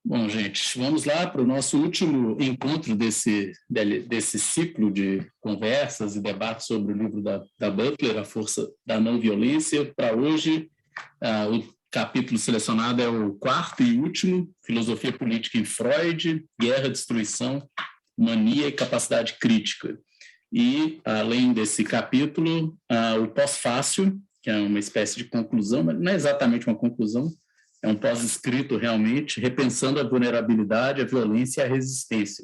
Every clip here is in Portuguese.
Bom, gente, vamos lá para o nosso último encontro desse ciclo de conversas e debates sobre o livro da Butler, A Força da Não Violência. Para hoje, o capítulo selecionado é o quarto e último, Filosofia Política em Freud, Guerra, Destruição, Mania e Capacidade Crítica. E, além desse capítulo, o pós-fácil, que é uma espécie de conclusão, mas não é exatamente uma conclusão, é um pós-escrito realmente, repensando a vulnerabilidade, a violência e a resistência.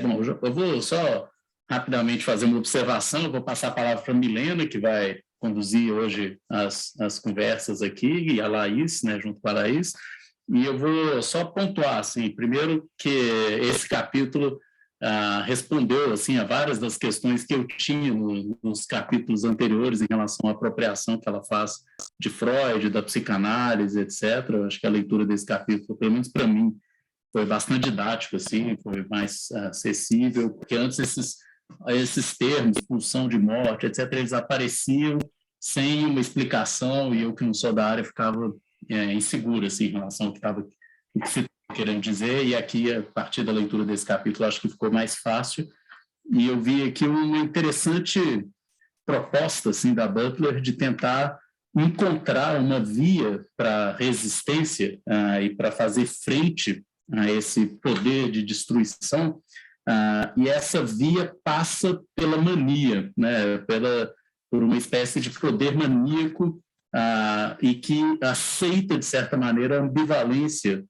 Bom, eu vou só rapidamente fazer uma observação, eu vou passar a palavra para a Milena, que vai conduzir hoje as conversas aqui, e a Laís, né, junto com a Laís, e eu vou só pontuar, assim, primeiro que esse capítulo respondeu assim, a várias das questões que eu tinha nos capítulos anteriores em relação à apropriação que ela faz de Freud, da psicanálise, etc. Eu acho que a leitura desse capítulo, pelo menos para mim, foi bastante didático, assim, foi mais acessível, porque antes esses termos, pulsão de morte, etc., eles apareciam sem uma explicação e eu, que não sou da área, ficava inseguro assim, em relação ao que se querendo dizer, e aqui, a partir da leitura desse capítulo, acho que ficou mais fácil, e eu vi aqui uma interessante proposta assim, da Butler de tentar encontrar uma via para resistência e para fazer frente a esse poder de destruição, e essa via passa pela mania, né, por uma espécie de poder maníaco e que aceita, de certa maneira, a ambivalência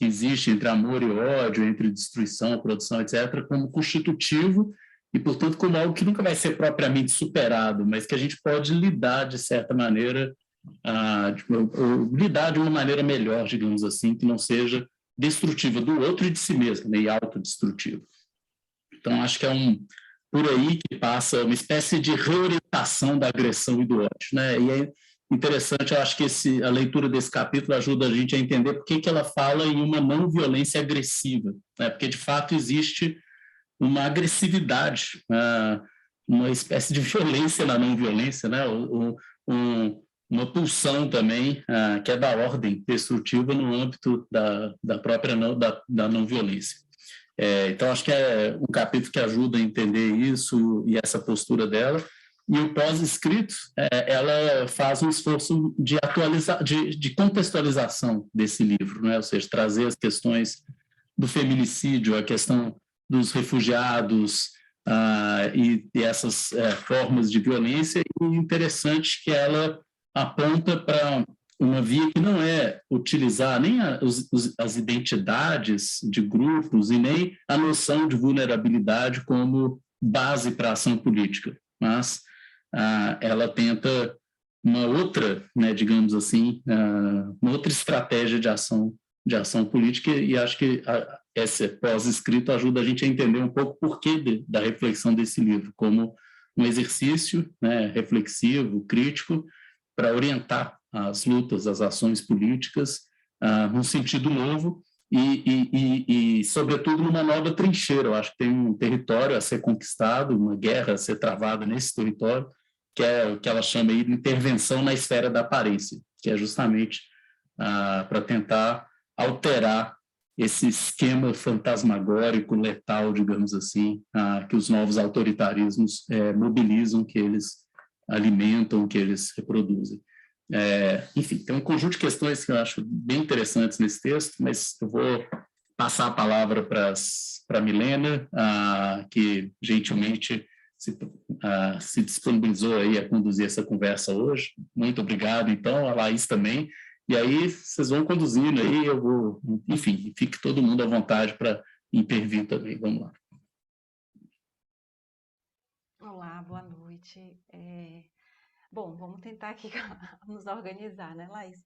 que existe entre amor e ódio, entre destruição, produção, etc., como constitutivo e, portanto, como algo que nunca vai ser propriamente superado, mas que a gente pode lidar, de certa maneira, ou lidar de uma maneira melhor, digamos assim, que não seja destrutiva do outro e de si mesmo, né, e autodestrutiva. Então, acho que é por aí que passa uma espécie de reorientação da agressão e do ódio, né? E é interessante, eu acho que a leitura desse capítulo ajuda a gente a entender por que ela fala em uma não violência agressiva, né? Porque, de fato, existe uma agressividade, uma espécie de violência na não violência, né? Uma pulsão também que é da ordem destrutiva no âmbito da própria da não violência. Então, acho que é um capítulo que ajuda a entender isso e essa postura dela. E o pós-escrito, ela faz um esforço de contextualização desse livro, né? Ou seja, trazer as questões do feminicídio, a questão dos refugiados e essas formas de violência. E interessante que ela aponta para uma via que não é utilizar nem as identidades de grupos e nem a noção de vulnerabilidade como base para a ação política, mas ela tenta uma outra, né, digamos assim, uma outra estratégia de ação política, e acho que esse pós-escrito ajuda a gente a entender um pouco o porquê da reflexão desse livro, como um exercício, né, reflexivo, crítico, para orientar as lutas, as ações políticas num sentido novo e, sobretudo, numa nova trincheira. Eu acho que tem um território a ser conquistado, uma guerra a ser travada nesse território, que é o que ela chama aí de intervenção na esfera da aparência, que é justamente para tentar alterar esse esquema fantasmagórico, letal, digamos assim, que os novos autoritarismos mobilizam, que eles alimentam, que eles reproduzem. Enfim, tem um conjunto de questões que eu acho bem interessantes nesse texto, mas eu vou passar a palavra para a Milena, que gentilmente se disponibilizou aí a conduzir essa conversa hoje. Muito obrigado, então, a Laís também. E aí vocês vão conduzindo aí, eu vou, enfim, fique todo mundo à vontade para intervir também. Vamos lá. Olá, boa noite. Bom, vamos tentar aqui nos organizar, né, Laís?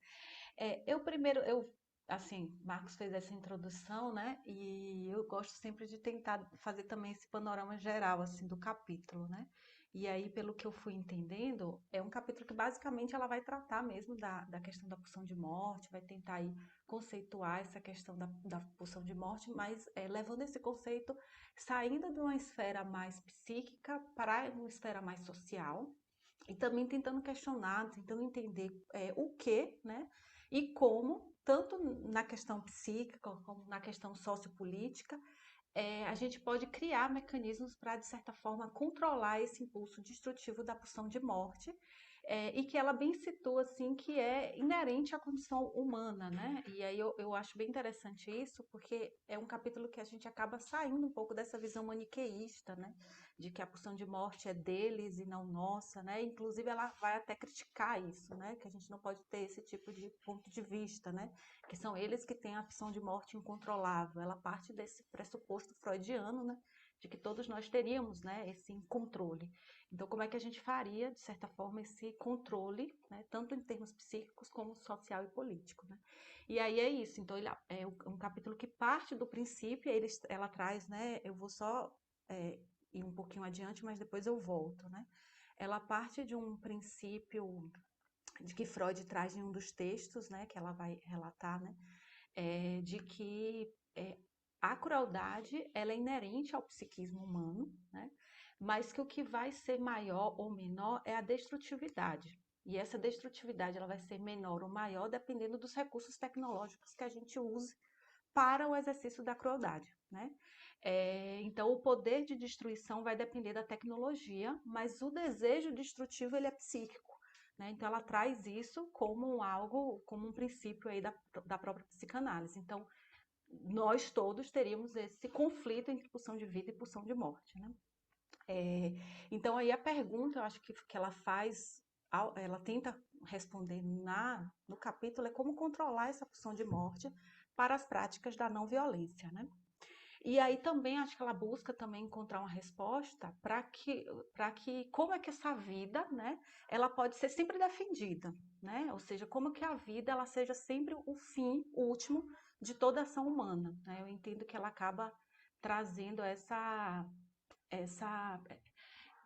Assim, Marcos fez essa introdução, né? E eu gosto sempre de tentar fazer também esse panorama geral, assim, do capítulo, né? E aí, pelo que eu fui entendendo, é um capítulo que basicamente ela vai tratar mesmo da questão da pulsão de morte, vai tentar aí conceituar essa questão da pulsão de morte, mas levando esse conceito, saindo de uma esfera mais psíquica para uma esfera mais social, e também tentando questionar, tentando entender o que, né? E como tanto na questão psíquica como na questão sociopolítica, a gente pode criar mecanismos para, de certa forma, controlar esse impulso destrutivo da pulsão de morte, e que ela bem situa, assim, que é inerente à condição humana, né? E aí eu acho bem interessante isso, porque é um capítulo que a gente acaba saindo um pouco dessa visão maniqueísta, né? De que a pulsão de morte é deles e não nossa, né? Inclusive ela vai até criticar isso, né? Que a gente não pode ter esse tipo de ponto de vista, né? Que são eles que têm a pulsão de morte incontrolável. Ela parte desse pressuposto freudiano, né? De que todos nós teríamos, né, esse controle. Então, como é que a gente faria, de certa forma, esse controle, né, tanto em termos psíquicos como social e político, né? E aí é isso. Então, ele é um capítulo que parte do princípio, ela traz, né, eu vou só ir um pouquinho adiante, mas depois eu volto, né? Ela parte de um princípio de que Freud traz em um dos textos, né, que ela vai relatar, né, de que a crueldade ela é inerente ao psiquismo humano, né, mas que o que vai ser maior ou menor é a destrutividade. E essa destrutividade ela vai ser menor ou maior dependendo dos recursos tecnológicos que a gente use para o exercício da crueldade, né? Então, o poder de destruição vai depender da tecnologia, mas o desejo destrutivo ele é psíquico, né? Então, ela traz isso como algo, como um princípio aí da própria psicanálise. Então, nós todos teríamos esse conflito entre pulsão de vida e pulsão de morte, né? Então, aí a pergunta, eu acho que ela faz, ela tenta responder no capítulo, é como controlar essa pulsão de morte para as práticas da não violência, né? E aí também acho que ela busca também encontrar uma resposta para que como é que essa vida, né, ela pode ser sempre defendida, né? Ou seja, como que a vida ela seja sempre o fim último de toda ação humana, né? Eu entendo que ela acaba trazendo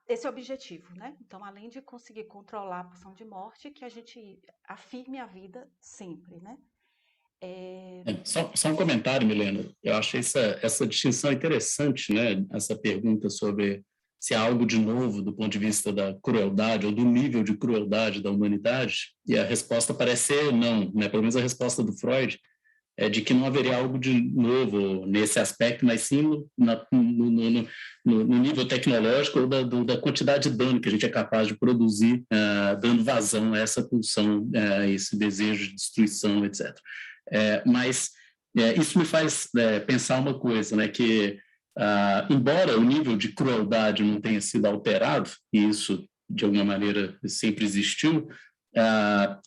esse objetivo, né? Então, além de conseguir controlar a pulsão de morte, que a gente afirme a vida sempre, né? Só um comentário, Milena. Eu achei essa distinção interessante, né? Essa pergunta sobre se há algo de novo do ponto de vista da crueldade ou do nível de crueldade da humanidade, e a resposta parece ser não, né? Pelo menos a resposta do Freud é de que não haveria algo de novo nesse aspecto, mas sim no nível tecnológico ou da quantidade de dano que a gente é capaz de produzir, dando vazão a essa pulsão, esse desejo de destruição, etc. Mas isso me faz pensar uma coisa, né, que embora o nível de crueldade não tenha sido alterado, e isso de alguma maneira sempre existiu,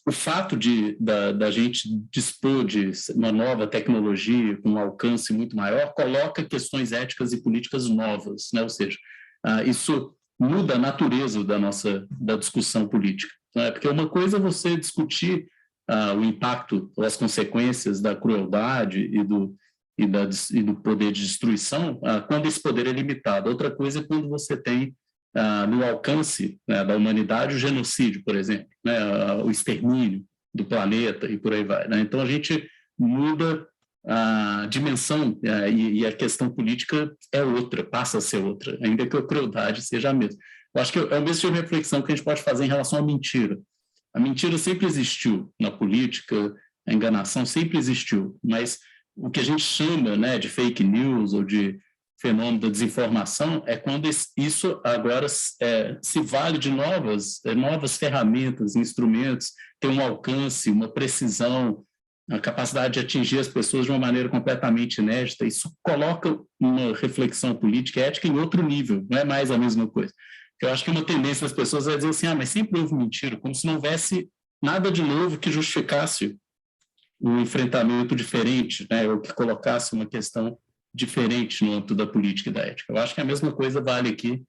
o fato da gente dispor de uma nova tecnologia com um alcance muito maior coloca questões éticas e políticas novas, né? Ou seja, isso muda a natureza da discussão política, né? Porque uma coisa é você discutir o impacto ou as consequências da crueldade e do poder de destruição quando esse poder é limitado. Outra coisa é quando você tem no alcance, né, da humanidade o genocídio, por exemplo, né, o extermínio do planeta e por aí vai, né? Então a gente muda a dimensão e a questão política é outra, passa a ser outra, ainda que a crueldade seja a mesma. Eu acho que é o mesmo tipo de reflexão que a gente pode fazer em relação à mentira. A mentira sempre existiu na política, a enganação sempre existiu, mas o que a gente chama, né, de fake news ou de fenômeno da desinformação é quando isso agora se vale de novas ferramentas, instrumentos, tem um alcance, uma precisão, a capacidade de atingir as pessoas de uma maneira completamente inédita. Isso coloca uma reflexão política e ética em outro nível, não é mais a mesma coisa. Eu acho que uma tendência das pessoas é dizer assim, mas sempre houve mentira, como se não houvesse nada de novo que justificasse um enfrentamento diferente, né, ou que colocasse uma questão diferente no âmbito da política e da ética. Eu acho que a mesma coisa vale aqui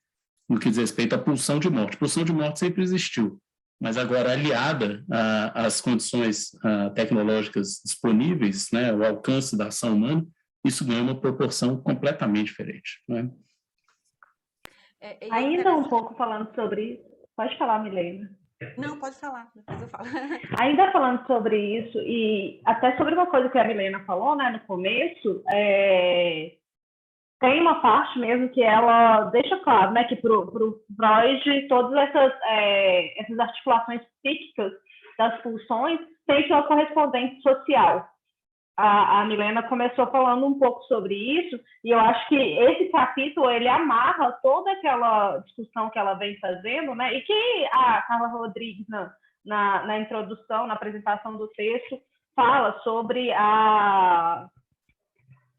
no que diz respeito à pulsão de morte. Pulsão de morte sempre existiu, mas agora aliada às condições tecnológicas disponíveis, né, o alcance da ação humana, isso ganha uma proporção completamente diferente, né? Ainda um pouco falando sobre isso. Pode falar, Milena. Não, pode falar, depois eu falo. Ainda falando sobre isso, e até sobre uma coisa que a Milena falou, né, no começo, tem uma parte mesmo que ela deixa claro, né, que para o Freud todas essas articulações psíquicas das pulsões têm sua correspondente social, a Milena começou falando um pouco sobre isso, e eu acho que esse capítulo, ele amarra toda aquela discussão que ela vem fazendo, né? E que a Carla Rodrigues, na introdução, na apresentação do texto, fala sobre a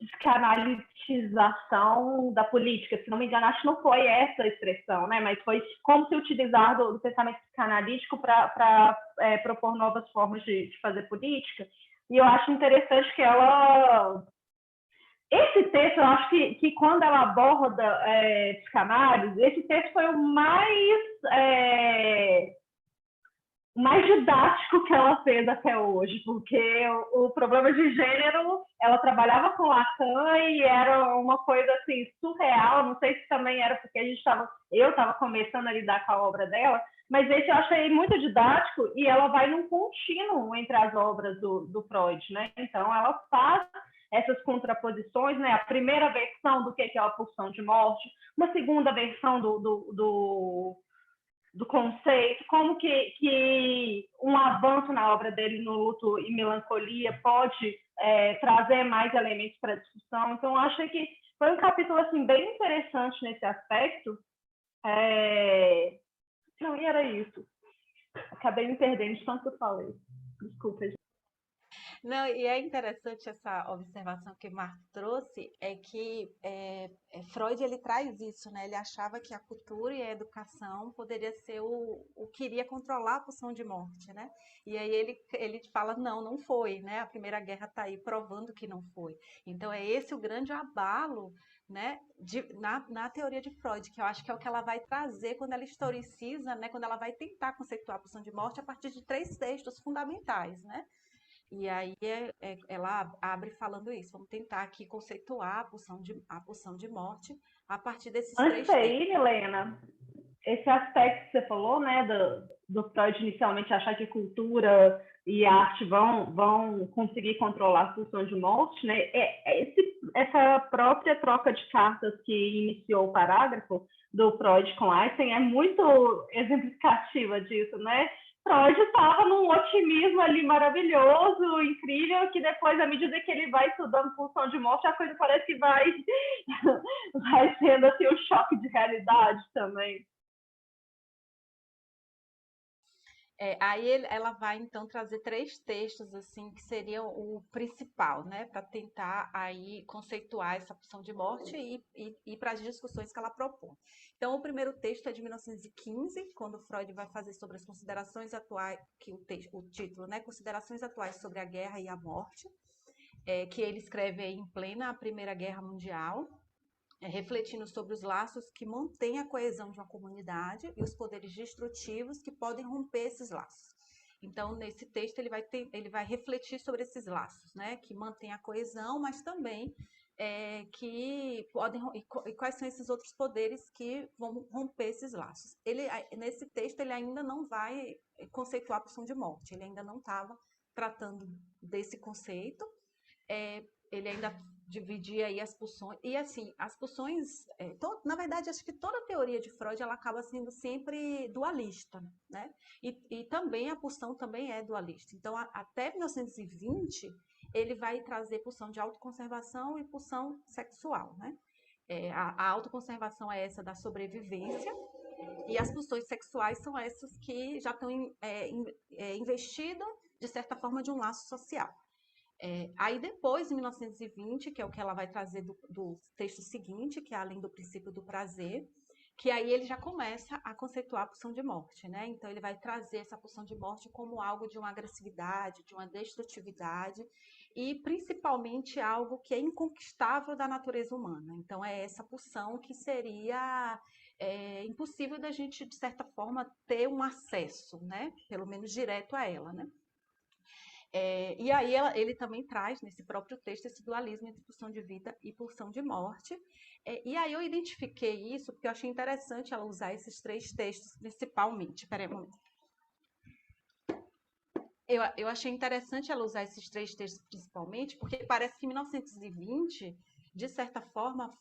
descanalização da política. Se não me engano, acho que não foi essa a expressão, né? Mas foi como se utilizar do pensamento psicanalítico para propor novas formas de fazer política. E eu acho interessante que ela... Esse texto, eu acho que quando ela aborda psicanálise, esse texto foi o mais didático que ela fez até hoje, porque o problema de gênero, ela trabalhava com Lacan e era uma coisa assim surreal. Não sei se também era porque eu estava começando a lidar com a obra dela, mas esse eu achei muito didático e ela vai num contínuo entre as obras do Freud, né? Então ela faz essas contraposições, né? A primeira versão do que é a pulsão de morte, uma segunda versão do conceito, como que um avanço na obra dele no Luto e Melancolia pode trazer mais elementos para a discussão. Então, acho que foi um capítulo assim, bem interessante nesse aspecto. Não, e era isso. Acabei me perdendo de tanto que eu falei. Desculpa, gente. Não, e é interessante essa observação que o Marco trouxe, é que Freud ele traz isso, né? Ele achava que a cultura e a educação poderia ser o que iria controlar a pulsão de morte, né? E aí ele fala, não foi, né? A Primeira Guerra está aí provando que não foi. Então é esse o grande abalo, né, na teoria de Freud, que eu acho que é o que ela vai trazer quando ela historiciza, né? Quando ela vai tentar conceituar a pulsão de morte a partir de 3 textos fundamentais, né? E aí ela abre falando isso. Vamos tentar aqui conceituar a pulsão de morte a partir desses Antes 3 daí, textos. Milena, esse aspecto que você falou, né, do Freud inicialmente achar que cultura e arte vão conseguir controlar a pulsão de morte, né? Essa própria troca de cartas que iniciou o parágrafo do Freud com Einstein é muito exemplificativa disso, né? Freud estava num otimismo ali maravilhoso, incrível, que depois, à medida que ele vai estudando pulsão de morte, a coisa parece que vai sendo assim, um choque de realidade também. Aí ela vai então trazer 3 textos assim que seriam o principal, né, para tentar aí conceituar essa pulsão de morte e para as discussões que ela propõe. Então, o primeiro texto é de 1915, quando Freud vai fazer sobre as considerações atuais, que o título, né, Considerações atuais sobre a guerra e a morte, que ele escreve aí em plena Primeira Guerra Mundial. Refletindo sobre os laços que mantêm a coesão de uma comunidade e os poderes destrutivos que podem romper esses laços. Então, nesse texto, ele vai refletir sobre esses laços, né, que mantêm a coesão, mas também que podem, e quais são esses outros poderes que vão romper esses laços. Nesse texto, ele ainda não vai conceituar a pulsão de morte, ele ainda não estava tratando desse conceito, ele ainda dividia aí as pulsões, e assim, as pulsões, na verdade, acho que toda a teoria de Freud, ela acaba sendo sempre dualista, né, e também a pulsão também é dualista, então até 1920, ele vai trazer pulsão de autoconservação e pulsão sexual, né, a autoconservação é essa da sobrevivência, e as pulsões sexuais são essas que já estão investidas, de certa forma, de um laço social. Aí depois, em 1920, que é o que ela vai trazer do texto seguinte, que é além do princípio do prazer, que aí ele já começa a conceituar a pulsão de morte, né? Então ele vai trazer essa pulsão de morte como algo de uma agressividade, de uma destrutividade e principalmente algo que é inconquistável da natureza humana. Então é essa pulsão que seria impossível da gente, de certa forma, ter um acesso, né? Pelo menos direto a ela, né? E aí ele também traz, nesse próprio texto, esse dualismo entre pulsão de vida e pulsão de morte. E aí eu identifiquei isso porque eu achei interessante ela usar esses 3 textos principalmente. Espera aí um momento. Eu achei interessante ela usar esses 3 textos principalmente porque parece que em 1920, de certa forma,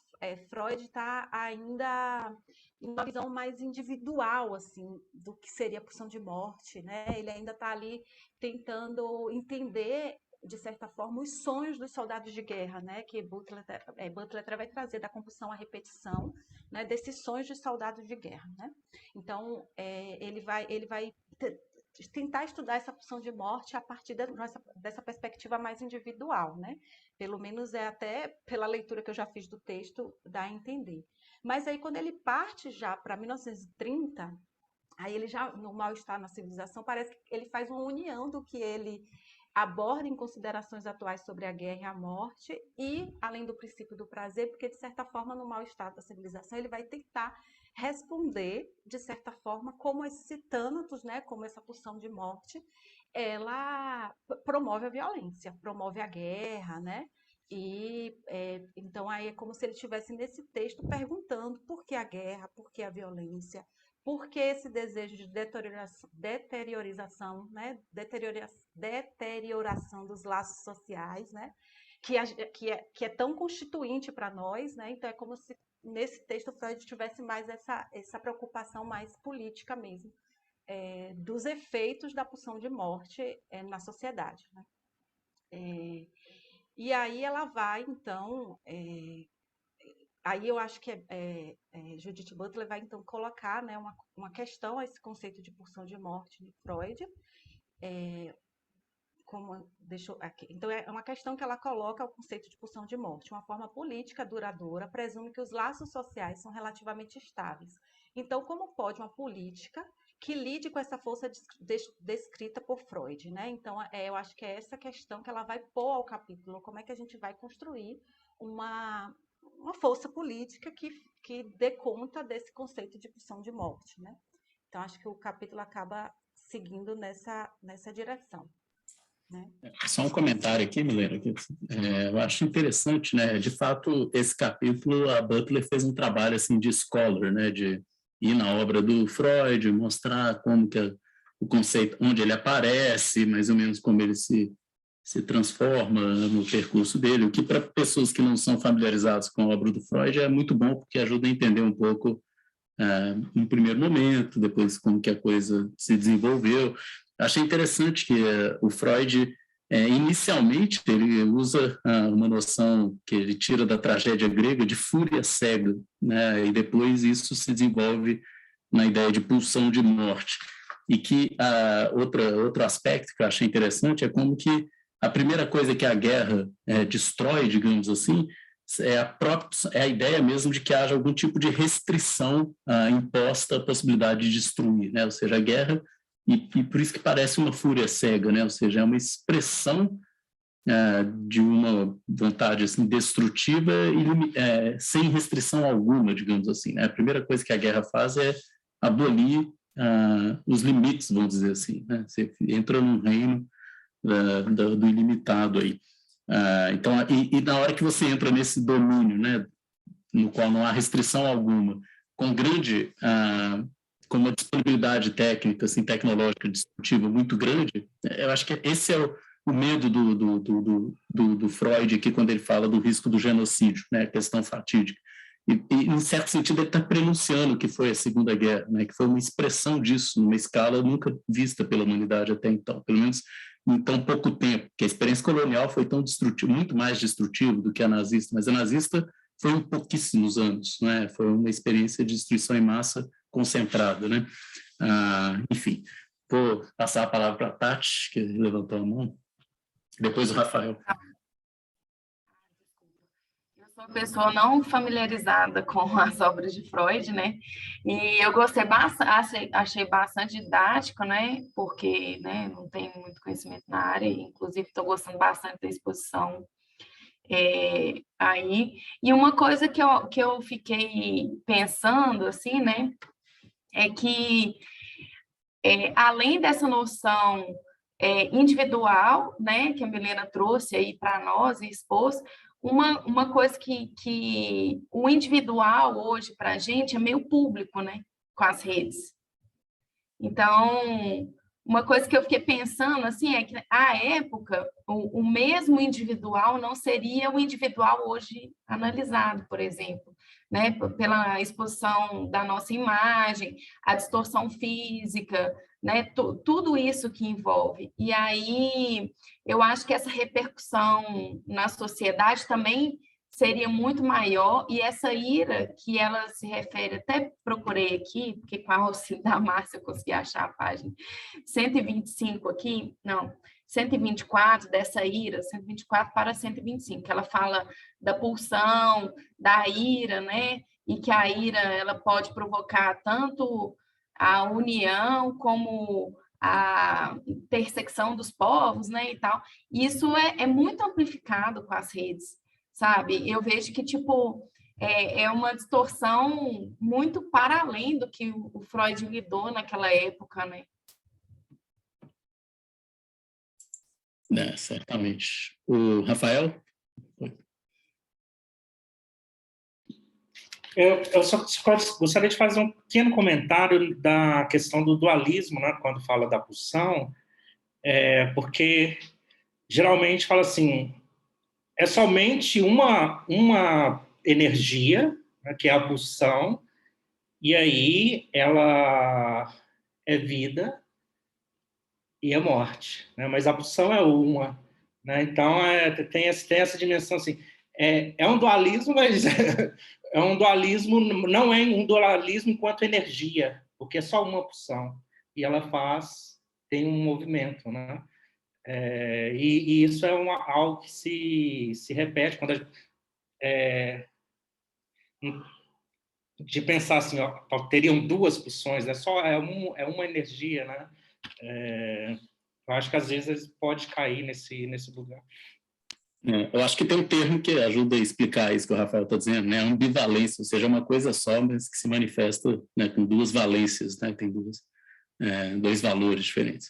Freud está ainda em uma visão mais individual assim, do que seria a pulsão de morte, né? Ele ainda está ali tentando entender de certa forma, os sonhos dos soldados de guerra, né? Que Butler vai trazer da compulsão à repetição, né? Desses sonhos de soldados de guerra, né? Então, ele vai tentar estudar essa pulsão de morte a partir dessa perspectiva mais individual, né? Pelo menos até pela leitura que eu já fiz do texto, dá a entender. Mas aí, quando ele parte já para 1930, aí ele já, no Mal-Estar na Civilização, parece que ele faz uma união do que ele aborda em considerações atuais sobre a guerra e a morte, e além do princípio do prazer, porque, de certa forma, no Mal-Estar da Civilização, ele vai tentar responder, de certa forma, como esses tânatos, né, como essa pulsão de morte, ela promove a violência, promove a guerra, né? E então aí é como se ele estivesse nesse texto perguntando por que a guerra, por que a violência, por que esse desejo de deteriorização, né? Deterioração dos laços sociais, né? Que é tão constituinte para nós, né? Então é como se nesse texto Freud tivesse mais essa preocupação mais política mesmo, dos efeitos da pulsão de morte na sociedade, né? E aí ela vai, então, aí eu acho que Judith Butler vai, então, colocar, né, uma questão a esse conceito de pulsão de morte de Freud, então, é uma questão que ela coloca ao conceito de pulsão de morte. Uma forma política duradoura presume que os laços sociais são relativamente estáveis. Então, como pode uma política que lide com essa força descrita por Freud, né? Então, eu acho que é essa questão que ela vai pôr ao capítulo, como é que a gente vai construir uma força política que dê conta desse conceito de pulsão de morte, né? Então, acho que o capítulo acaba seguindo nessa direção, né? Só um comentário aqui, Milena, que eu acho interessante, né? De fato, esse capítulo, a Butler fez um trabalho assim de scholar, né? De ir na obra do Freud, mostrar como que o conceito, onde ele aparece, mais ou menos como ele se transforma no percurso dele, o que para pessoas que não são familiarizadas com a obra do Freud é muito bom, porque ajuda a entender um pouco em primeiro momento, depois como que a coisa se desenvolveu. Achei interessante que o Freud, inicialmente, ele usa uma noção que ele tira da tragédia grega de fúria cega, né? E depois isso se desenvolve na ideia de pulsão de morte. E que outro aspecto que eu achei interessante é como que a primeira coisa que a guerra destrói, digamos assim, é a ideia mesmo de que haja algum tipo de restrição imposta à possibilidade de destruir, né? Ou seja, a guerra, e por isso que parece uma fúria cega, né? Ou seja, é uma expressão de uma vontade assim, destrutiva e sem restrição alguma, digamos assim, né? A primeira coisa que a guerra faz é abolir os limites, vamos dizer assim, né? Você entra num reino do ilimitado aí. Então, e na hora que você entra nesse domínio, né, no qual não há restrição alguma, com uma disponibilidade técnica, assim, tecnológica, destrutiva muito grande, eu acho que esse é o medo do Freud aqui, quando ele fala do risco do genocídio, né, a questão fatídica. E, em certo sentido, ele está prenunciando o que foi a Segunda Guerra, né, que foi uma expressão disso, numa escala nunca vista pela humanidade até então, pelo menos em tão pouco tempo, que a experiência colonial foi tão destrutiva, muito mais destrutiva do que a nazista, mas a nazista foi em pouquíssimos anos, né? Foi uma experiência de destruição em massa concentrada, né? Enfim, vou passar a palavra para a Tati, que levantou a mão, depois o Rafael. Eu sou uma pessoa não familiarizada com as obras de Freud, né? E eu gostei bastante, achei bastante didático, né? Porque, né, não tenho muito conhecimento na área, inclusive estou gostando bastante da exposição aí. E uma coisa que eu fiquei pensando, assim, né? É que, além dessa noção individual, né? Que a Milena trouxe aí para nós e expôs, uma coisa que o individual hoje para a gente é meio público, né? Com as redes. Então, uma coisa que eu fiquei pensando assim é que, à época, o mesmo individual não seria o individual hoje analisado, por exemplo, né? Pela exposição da nossa imagem, a distorção física, né? Tudo isso que envolve. E aí, eu acho que essa repercussão na sociedade também seria muito maior, e essa ira que ela se refere, até procurei aqui, porque com a auxílio da Márcia eu consegui achar a página 125 aqui, não, 124 dessa ira, 124 para 125, que ela fala da pulsão, da ira, né? E que a ira ela pode provocar tanto a união como a intersecção dos povos, né, e tal. E isso é muito amplificado com as redes, sabe? Eu vejo que, tipo, é uma distorção muito para além do que o Freud lidou naquela época, né? Certamente. O Rafael? Eu só gostaria de fazer um pequeno comentário da questão do dualismo, né, quando fala da pulsão, porque geralmente fala assim, é somente uma energia, né, que é a pulsão, e aí ela é vida e é morte, né? Mas a pulsão é uma, né? Então tem essa dimensão assim, é um dualismo, mas é um dualismo, não é um dualismo enquanto energia, porque é só uma pulsão e ela tem um movimento, né? E isso é algo que se repete quando de pensar assim, ó, teriam duas pulsões, é uma energia, né? Eu acho que às vezes pode cair nesse lugar. Eu acho que tem um termo que ajuda a explicar isso que o Rafael está dizendo, né? Ambivalência, ou seja, uma coisa só, mas que se manifesta, né, com duas valências, né? Tem dois valores diferentes.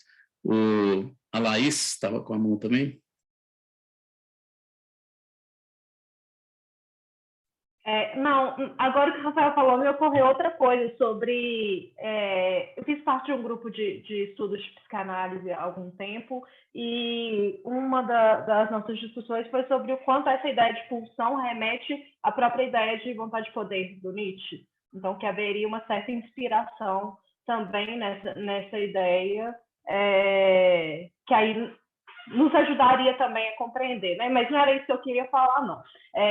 A Laís estava com a mão também? Não, agora que o Rafael falou, me ocorreu outra coisa sobre... eu fiz parte de um grupo de estudos de psicanálise há algum tempo, e uma das nossas discussões foi sobre o quanto essa ideia de pulsão remete à própria ideia de vontade de poder do Nietzsche. Então, que haveria uma certa inspiração também nessa ideia, que aí nos ajudaria também a compreender, né? Mas não era isso que eu queria falar, não.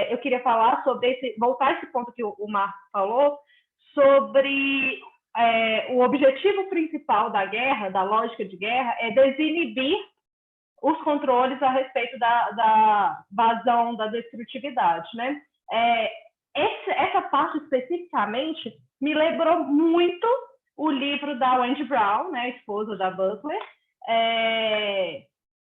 Eu queria falar sobre voltar a esse ponto que o Marco falou, sobre o objetivo principal da guerra, da lógica de guerra, é desinibir os controles a respeito da vazão, da destrutividade, né? Essa parte especificamente me lembrou muito o livro da Wendy Brown, né, a esposa da Butler,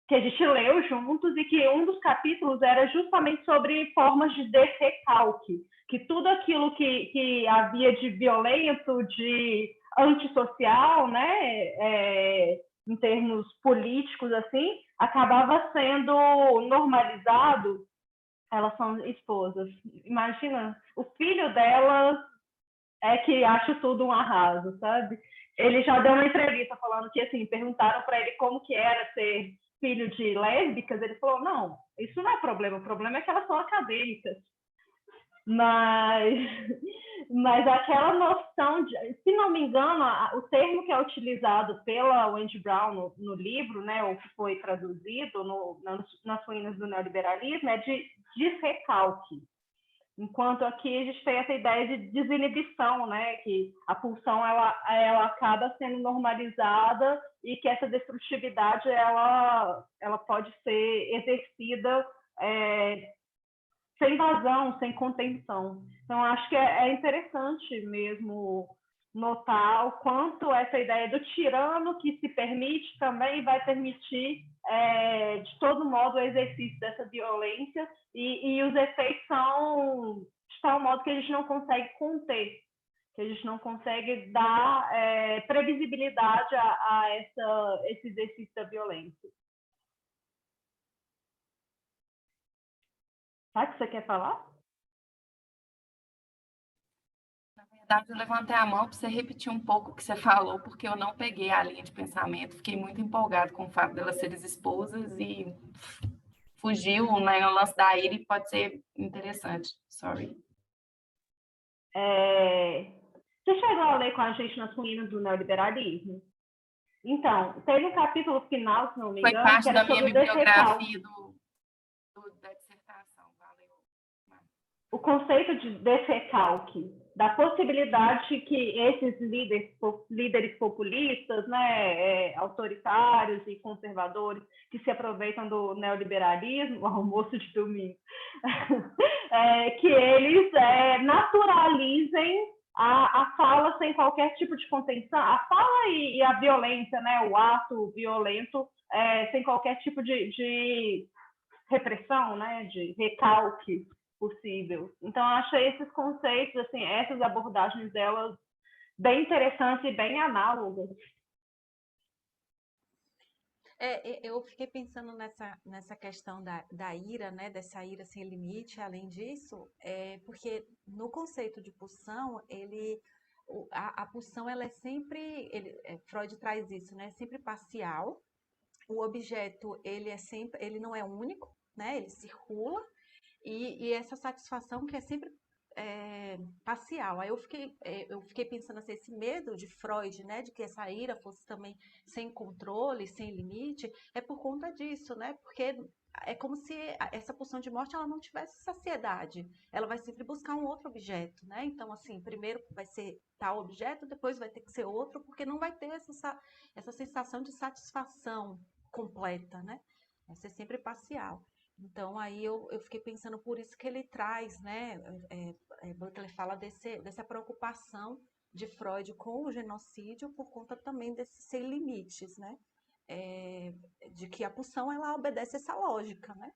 que a gente leu juntos, e que um dos capítulos era justamente sobre formas de desrecalque, que tudo aquilo que havia de violento, de antissocial, né, em termos políticos, assim, acabava sendo normalizado. Elas são esposas. Imagina, o filho delas é que acha tudo um arraso, sabe? Ele já deu uma entrevista falando que, assim, perguntaram para ele como que era ser filho de lésbicas, ele falou, não, isso não é problema, o problema é que elas são acadêmicas. Mas aquela noção de, se não me engano, o termo que é utilizado pela Wendy Brown no livro, né, ou que foi traduzido nas ruínas do neoliberalismo, é de desrecalque. Enquanto aqui a gente tem essa ideia de desinibição, né? Que a pulsão ela acaba sendo normalizada e que essa destrutividade ela pode ser exercida sem vazão, sem contenção. Então, acho que é interessante mesmo notar o quanto essa ideia do tirano que se permite também vai permitir, de todo modo, o exercício dessa violência, e os efeitos são de tal modo que a gente não consegue conter, que a gente não consegue dar previsibilidade a esse exercício da violência. Sabe o que você quer falar? Na verdade, eu levantei a mão para você repetir um pouco o que você falou, porque eu não peguei a linha de pensamento, fiquei muito empolgado com o fato delas serem esposas e fugiu, né, o lance da ira, e pode ser interessante. Sorry. Você chegou a ler com a gente nas ruínas do neoliberalismo? Então, teve um capítulo final, se não me Foi engano, parte que era da minha sobre o bibliografia da dissertação. Valeu. o conceito de defecalque, da possibilidade que esses líderes populistas, né, autoritários e conservadores, que se aproveitam do neoliberalismo, o almoço de domingo, que eles naturalizem a fala sem qualquer tipo de contenção, a fala e a violência, né, o ato violento, sem qualquer tipo de repressão, né, de recalque possível. Então, eu achei esses conceitos, assim, essas abordagens delas bem interessantes e bem análogas. Eu fiquei pensando nessa questão da ira, né, dessa ira sem limite. Além disso, porque no conceito de pulsão, a pulsão ela é sempre, Freud traz isso, né, sempre parcial. O objeto ele não é único, né, ele circula. E essa satisfação que é sempre parcial. Aí eu fiquei pensando assim, esse medo de Freud, né, de que essa ira fosse também sem controle, sem limite, é por conta disso, né? Porque é como se essa pulsão de morte ela não tivesse saciedade. Ela vai sempre buscar um outro objeto, né? Então, assim, primeiro vai ser tal objeto, depois vai ter que ser outro, porque não vai ter essa sensação de satisfação completa, né? Vai ser sempre parcial. Então, aí eu fiquei pensando, por isso que ele traz, né, Butler fala dessa preocupação de Freud com o genocídio por conta também desses sem limites, né, de que a pulsão, ela obedece essa lógica, né,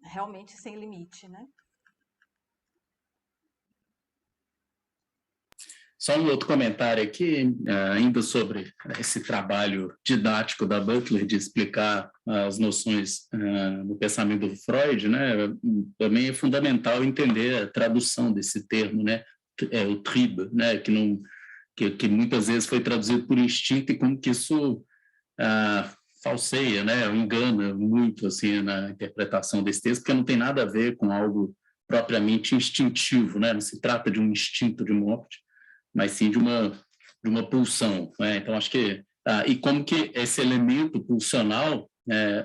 realmente sem limite, né. Só um outro comentário aqui, ainda sobre esse trabalho didático da Butler de explicar as noções no pensamento do Freud, né? Também é fundamental entender a tradução desse termo, né? O tribe, né? Que muitas vezes foi traduzido por instinto e como que isso falseia, né? Engana muito assim na interpretação desse texto, porque não tem nada a ver com algo propriamente instintivo, né? Não se trata de um instinto de morte, mas sim de uma pulsão, né? Então, acho que... e como que esse elemento pulsional,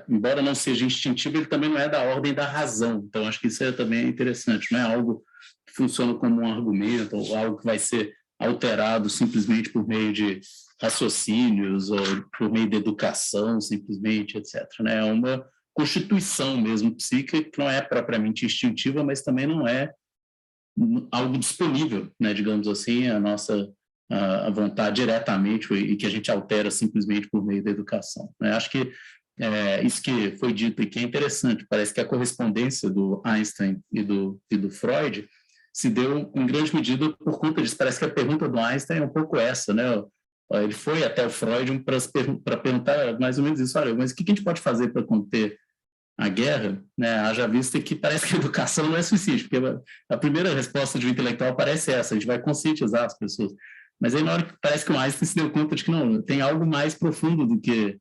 embora não seja instintivo, ele também não é da ordem da razão. Então, acho que isso também é interessante, não é algo que funciona como um argumento, ou algo que vai ser alterado simplesmente por meio de raciocínios, ou por meio de educação, simplesmente, etc. Né? É uma constituição mesmo psíquica que não é propriamente instintiva, mas também não é algo disponível, né, digamos assim, a vontade diretamente e que a gente altera simplesmente por meio da educação. Né? Acho que isso que foi dito e que é interessante, parece que a correspondência do Einstein e do Freud se deu em grande medida por conta disso. Parece que a pergunta do Einstein é um pouco essa, né? Ele foi até o Freud para perguntar mais ou menos isso, olha, mas o que a gente pode fazer para conter a guerra, né, haja vista que parece que a educação não é suicídio, porque a primeira resposta de um intelectual parece essa, a gente vai conscientizar as pessoas. Mas aí na hora que parece que o Einstein se deu conta de que não, tem algo mais profundo do que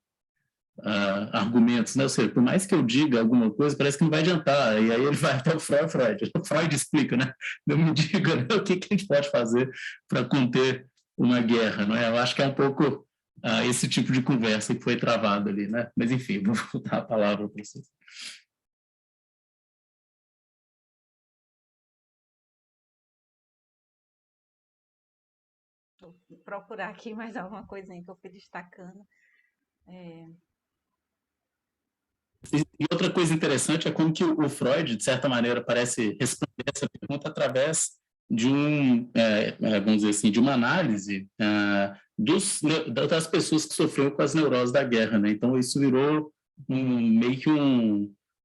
argumentos, né? Ou seja, por mais que eu diga alguma coisa, parece que não vai adiantar, e aí ele vai até o Freud explica, né? Não me diga, né, o que a gente pode fazer para conter uma guerra, não é? Eu acho que é um pouco esse tipo de conversa que foi travado ali, né? Mas enfim, vou voltar a palavra para vocês. Vou procurar aqui mais alguma coisinha que eu fui destacando. E outra coisa interessante é como que o Freud, de certa maneira, parece responder essa pergunta através de vamos dizer assim, de uma análise das pessoas que sofreram com as neuroses da guerra, né? Então isso virou meio que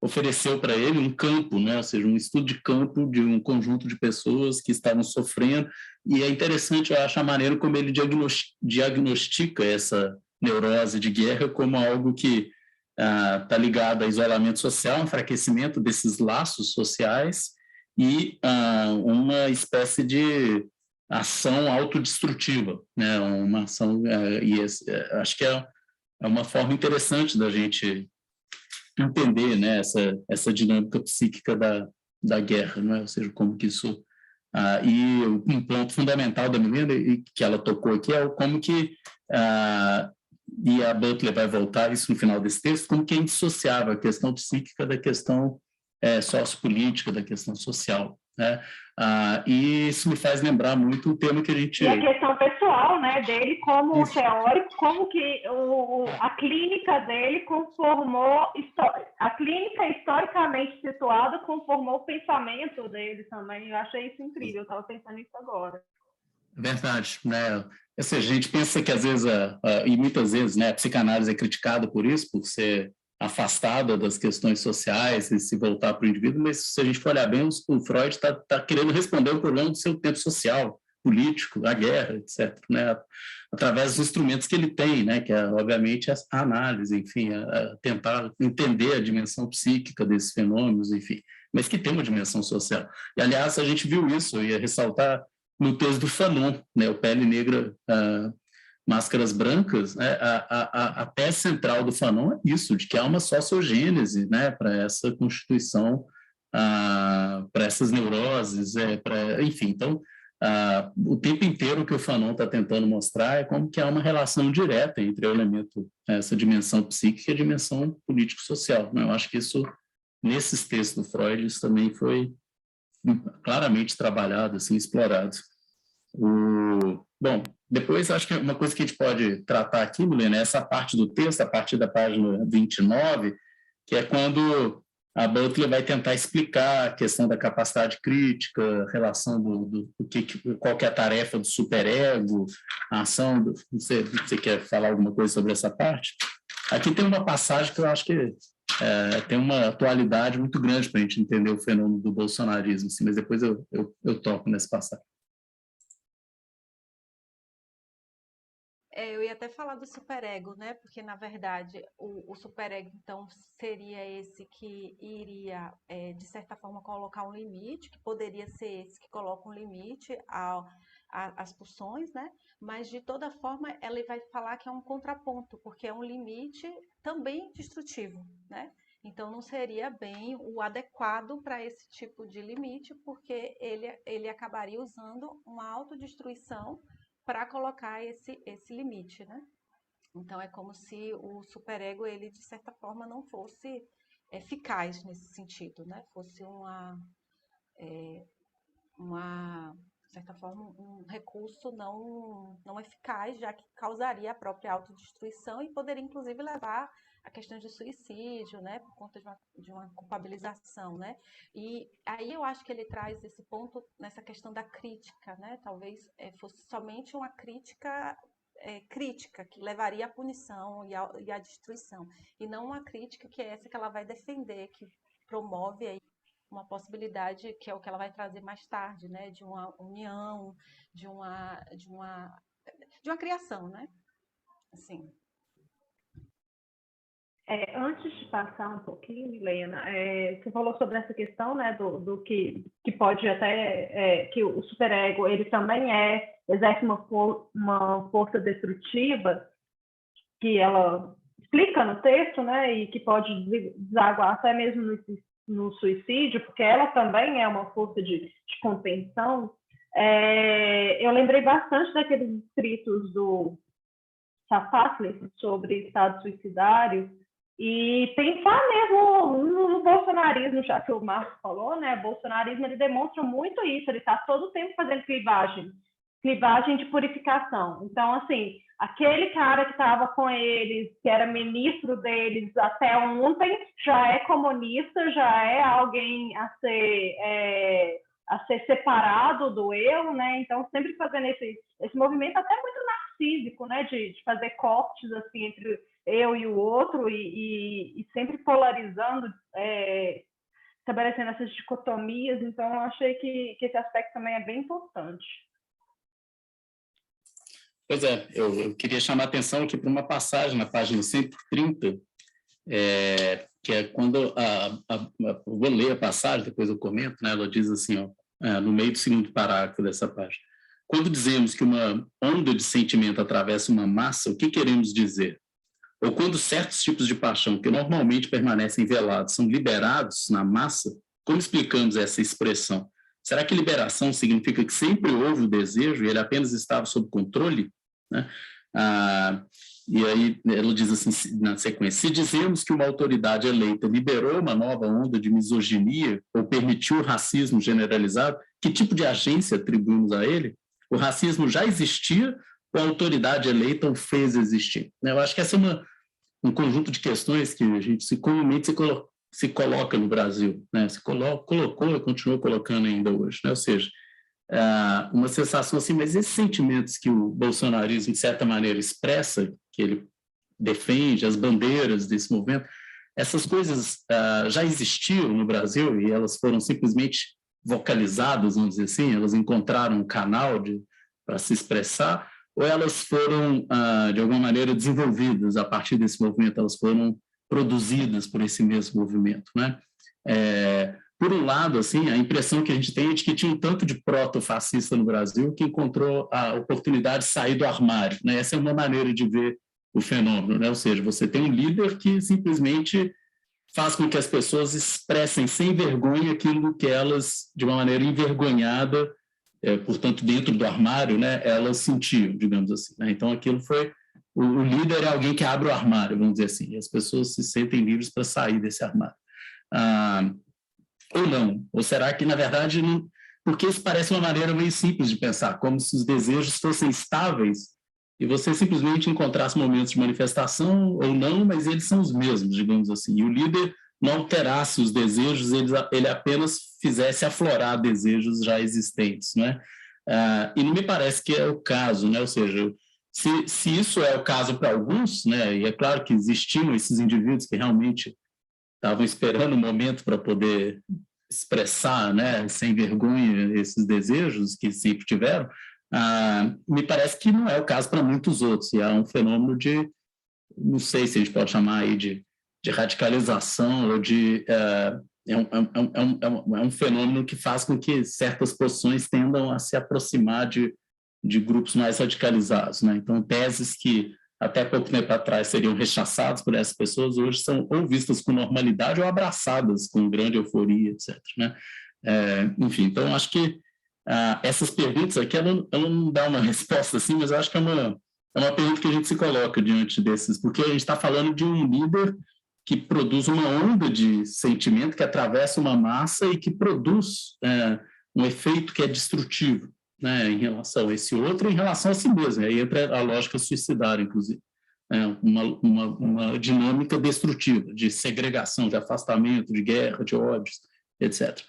ofereceu para ele um campo, né? Ou seja, um estudo de campo de um conjunto de pessoas que estavam sofrendo, e é interessante, eu acho, a maneira como ele diagnostica essa neurose de guerra como algo que está ligado a isolamento social, enfraquecimento desses laços sociais e uma espécie de ação autodestrutiva, né? Uma ação, acho que é uma forma interessante da gente entender, né, essa dinâmica psíquica da guerra, não é? Ou seja, como que isso... e um ponto fundamental da menina, e que ela tocou aqui, é como que e a Butler vai voltar isso no final desse texto, como que é indissociável a questão psíquica da questão sociopolítica, da questão social, né? E isso me faz lembrar muito o tema que a gente... E a questão pessoal, né, dele como teórico, como que a clínica dele conformou, a clínica historicamente situada conformou o pensamento dele também. Eu achei isso incrível, eu estava pensando nisso agora. Verdade, né? Assim, a gente pensa que às vezes, e muitas vezes, né, a psicanálise é criticada por isso, por ser afastada das questões sociais e se voltar para o indivíduo, mas se a gente for olhar bem, o Freud está querendo responder o problema do seu tempo social, político, da guerra, etc., né? Através dos instrumentos que ele tem, né? Que é, obviamente, a análise, enfim, tentar entender a dimensão psíquica desses fenômenos, enfim, mas que tem uma dimensão social. E, aliás, a gente viu isso, eu ia ressaltar no texto do Fanon, né? O Pele Negra... Máscaras Brancas, né, a tese central do Fanon é isso, de que há uma sociogênese, né, para essa constituição, para essas neuroses, enfim. Então, o tempo inteiro o que o Fanon está tentando mostrar é como que há uma relação direta entre o elemento, essa dimensão psíquica e a dimensão político-social, né? Eu acho que isso, nesses textos do Freud, isso também foi claramente trabalhado, assim, explorado. Bom, depois acho que uma coisa que a gente pode tratar aqui, Milena, é essa parte do texto, a partir da página 29, que é quando a Butler vai tentar explicar a questão da capacidade crítica, a relação qual que é a tarefa do superego, a ação do... Você quer falar alguma coisa sobre essa parte? Aqui tem uma passagem que eu acho que tem uma atualidade muito grande para a gente entender o fenômeno do bolsonarismo, assim, mas depois eu toco nessa passagem. Eu ia até falar do superego, né? Porque, na verdade, o superego, então, seria esse que iria, de certa forma, colocar um limite, que poderia ser esse que coloca um limite às pulsões, né? Mas, de toda forma, ela vai falar que é um contraponto, porque é um limite também destrutivo, né? Então, não seria bem o adequado para esse tipo de limite, porque ele acabaria usando uma autodestruição para colocar esse limite, né? Então, é como se o superego, ele, de certa forma, não fosse eficaz nesse sentido, né? Fosse de certa forma, um recurso não eficaz, já que causaria a própria autodestruição e poderia, inclusive, levar a questão de suicídio, né, por conta de uma culpabilização, né? E aí eu acho que ele traz esse ponto nessa questão da crítica, né? Talvez fosse somente uma crítica que levaria à punição e à destruição, e não uma crítica que é essa que ela vai defender, que promove aí uma possibilidade, que é o que ela vai trazer mais tarde, né? De uma união, de uma criação, né? Assim. Antes de passar um pouquinho, Milena, você falou sobre essa questão, né, do que pode até, que o superego, ele também exerce uma força destrutiva, que ela explica no texto, né, e que pode desaguar até mesmo no suicídio, porque ela também é uma força de contenção. Eu lembrei bastante daqueles escritos do Safatli sobre estado suicidário, e pensar mesmo no bolsonarismo, já que o Marcos falou, né? O bolsonarismo, ele demonstra muito isso, ele está todo o tempo fazendo clivagem de purificação. Então, assim, aquele cara que estava com eles, que era ministro deles até ontem, já é comunista, já é alguém a ser separado do eu, né? Então, sempre fazendo esse movimento até muito narcísico, né? De fazer cortes, assim, entre eu e o outro, e sempre polarizando, estabelecendo essas dicotomias. Então, eu achei que esse aspecto também é bem importante. Pois é, eu queria chamar a atenção aqui para uma passagem na página 130, que é quando eu vou ler a passagem, depois eu comento, né? Ela diz assim, ó, no meio do segundo parágrafo dessa página: quando dizemos que uma onda de sentimento atravessa uma massa, o que queremos dizer? Ou quando certos tipos de paixão, que normalmente permanecem velados, são liberados na massa, como explicamos essa expressão? Será que liberação significa que sempre houve o desejo e ele apenas estava sob controle? Né? E aí ela diz assim, na sequência, se dizemos que uma autoridade eleita liberou uma nova onda de misoginia ou permitiu o racismo generalizado, que tipo de agência atribuímos a ele? O racismo já existia ou a autoridade eleita o fez existir? Eu acho que essa é um conjunto de questões que a gente comumente se coloca no Brasil, né? Se colocou e continua colocando ainda hoje, né? Ou seja, uma sensação assim, mas esses sentimentos que o bolsonarismo, de certa maneira, expressa, que ele defende, as bandeiras desse movimento, essas coisas já existiam no Brasil e elas foram simplesmente vocalizadas, vamos dizer assim, elas encontraram um canal para se expressar, ou elas foram, de alguma maneira, desenvolvidas a partir desse movimento, elas foram produzidas por esse mesmo movimento, né? Por um lado, assim, a impressão que a gente tem é de que tinha um tanto de proto-fascista no Brasil que encontrou a oportunidade de sair do armário, né? Essa é uma maneira de ver o fenômeno, né? Ou seja, você tem um líder que simplesmente faz com que as pessoas expressem sem vergonha aquilo que elas, de uma maneira envergonhada, portanto, dentro do armário, né, elas sentiam, digamos assim, né? Então, aquilo foi... O líder é alguém que abre o armário, vamos dizer assim, e as pessoas se sentem livres para sair desse armário. Ou não? Ou será que, na verdade, não... Porque isso parece uma maneira meio simples de pensar, como se os desejos fossem estáveis e você simplesmente encontrasse momentos de manifestação ou não, mas eles são os mesmos, digamos assim. E o líder não alterasse os desejos, ele apenas fizesse aflorar desejos já existentes, né? E não me parece que é o caso, né? Ou seja, se isso é o caso para alguns, né? E é claro que existiam esses indivíduos que realmente estavam esperando o momento para poder expressar, né, sem vergonha, esses desejos que sempre tiveram, me parece que não é o caso para muitos outros, e é um fenômeno de, não sei se a gente pode chamar aí de radicalização, ou de... É um fenômeno que faz com que certas posições tendam a se aproximar de grupos mais radicalizados, né? Então, teses que até pouco tempo atrás seriam rechaçadas por essas pessoas, hoje são ou vistas com normalidade ou abraçadas com grande euforia, etc., né? Enfim, então, acho que essas perguntas aqui, ela não dá uma resposta assim, mas eu acho que é uma pergunta que a gente se coloca diante desses, porque a gente está falando de um líder que produz uma onda de sentimento que atravessa uma massa e que produz um efeito que é destrutivo, né, em relação a esse outro e em relação a si mesmo. Aí entra a lógica suicidária, inclusive. Uma dinâmica destrutiva, de segregação, de afastamento, de guerra, de ódios, etc.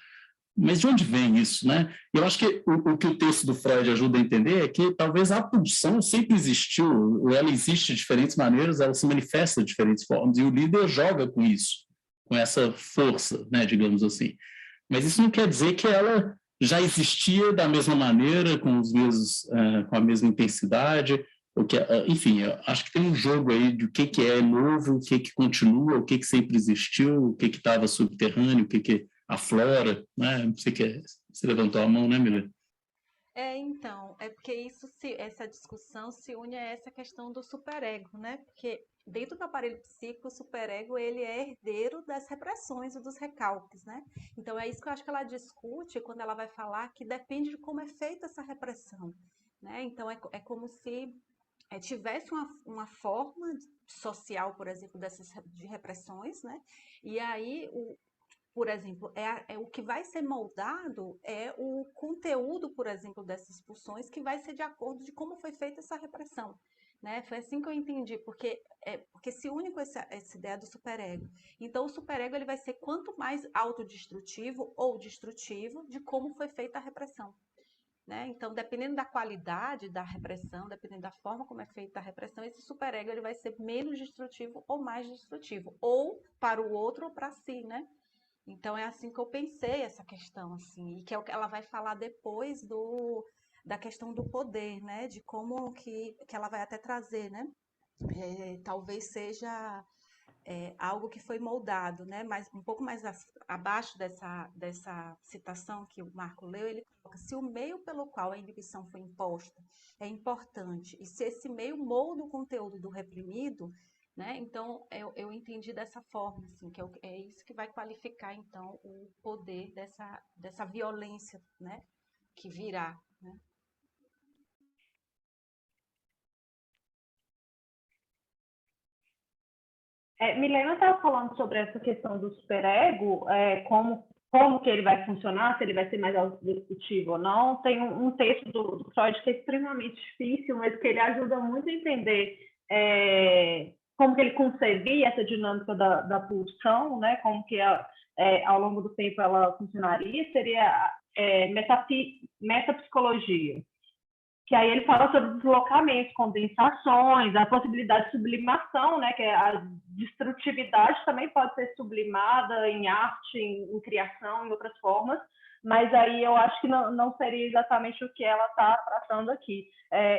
Mas de onde vem isso, né? Eu acho que o que o texto do Freud ajuda a entender é que talvez a pulsão sempre existiu, ou ela existe de diferentes maneiras, ela se manifesta de diferentes formas, e o líder joga com isso, com essa força, né, digamos assim. Mas isso não quer dizer que ela já existia da mesma maneira, com a mesma intensidade, enfim, eu acho que tem um jogo aí de o que é novo, o que continua, o que sempre existiu, o que estava subterrâneo, o que aflora, né? Você levantou a mão, né, Mila? Então, é porque essa discussão se une a essa questão do superego, né? Porque dentro do aparelho psíquico, o superego, ele é herdeiro das repressões e dos recalques, né? Então, é isso que eu acho que ela discute quando ela vai falar que depende de como é feita essa repressão, né? Então, é como se tivesse uma forma social, por exemplo, de repressões, né? E aí, por exemplo, o que vai ser moldado é o conteúdo, por exemplo, dessas pulsões, que vai ser de acordo de como foi feita essa repressão. Né? Foi assim que eu entendi, porque se une com essa ideia do superego. Então, o superego ele vai ser quanto mais autodestrutivo ou destrutivo de como foi feita a repressão. Né? Então, dependendo da qualidade da repressão, dependendo da forma como é feita a repressão, esse superego ele vai ser menos destrutivo ou mais destrutivo, ou para o outro ou para si, né? Então, é assim que eu pensei essa questão, assim, e que é o que ela vai falar depois da questão do poder, né? De como que ela vai até trazer, né? Talvez seja algo que foi moldado, né? Mas um pouco mais abaixo dessa citação que o Marco leu, ele coloca: se o meio pelo qual a inibição foi imposta é importante, e se esse meio molda o conteúdo do reprimido, né? Então, eu entendi dessa forma, assim, que é isso que vai qualificar, então, o poder dessa violência, né? Que virá, né? Milena estava falando sobre essa questão do superego, como que ele vai funcionar, se ele vai ser mais autodestrutivo ou não. Tem um texto do Freud que é extremamente difícil, mas que ele ajuda muito a entender como que ele concebia essa dinâmica da pulsão, né? Como que ao longo do tempo ela funcionaria, seria metapsicologia. Que aí ele fala sobre deslocamentos, condensações, a possibilidade de sublimação, né, que a destrutividade também pode ser sublimada em arte, em criação, em outras formas, mas aí eu acho que não seria exatamente o que ela está tratando aqui.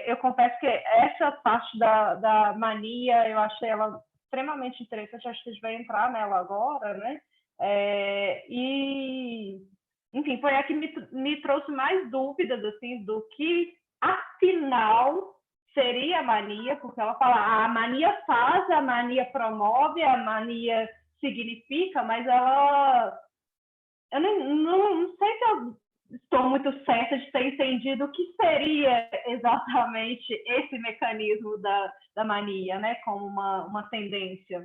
Eu confesso que essa parte da mania, eu achei ela extremamente interessante, acho que a gente vai entrar nela agora, né? Enfim, foi a que me trouxe mais dúvidas, assim, do que afinal seria a mania, porque ela fala, a mania faz, a mania promove, a mania significa, mas eu não sei se eu estou muito certa de ter entendido o que seria exatamente esse mecanismo da mania, né, como uma tendência.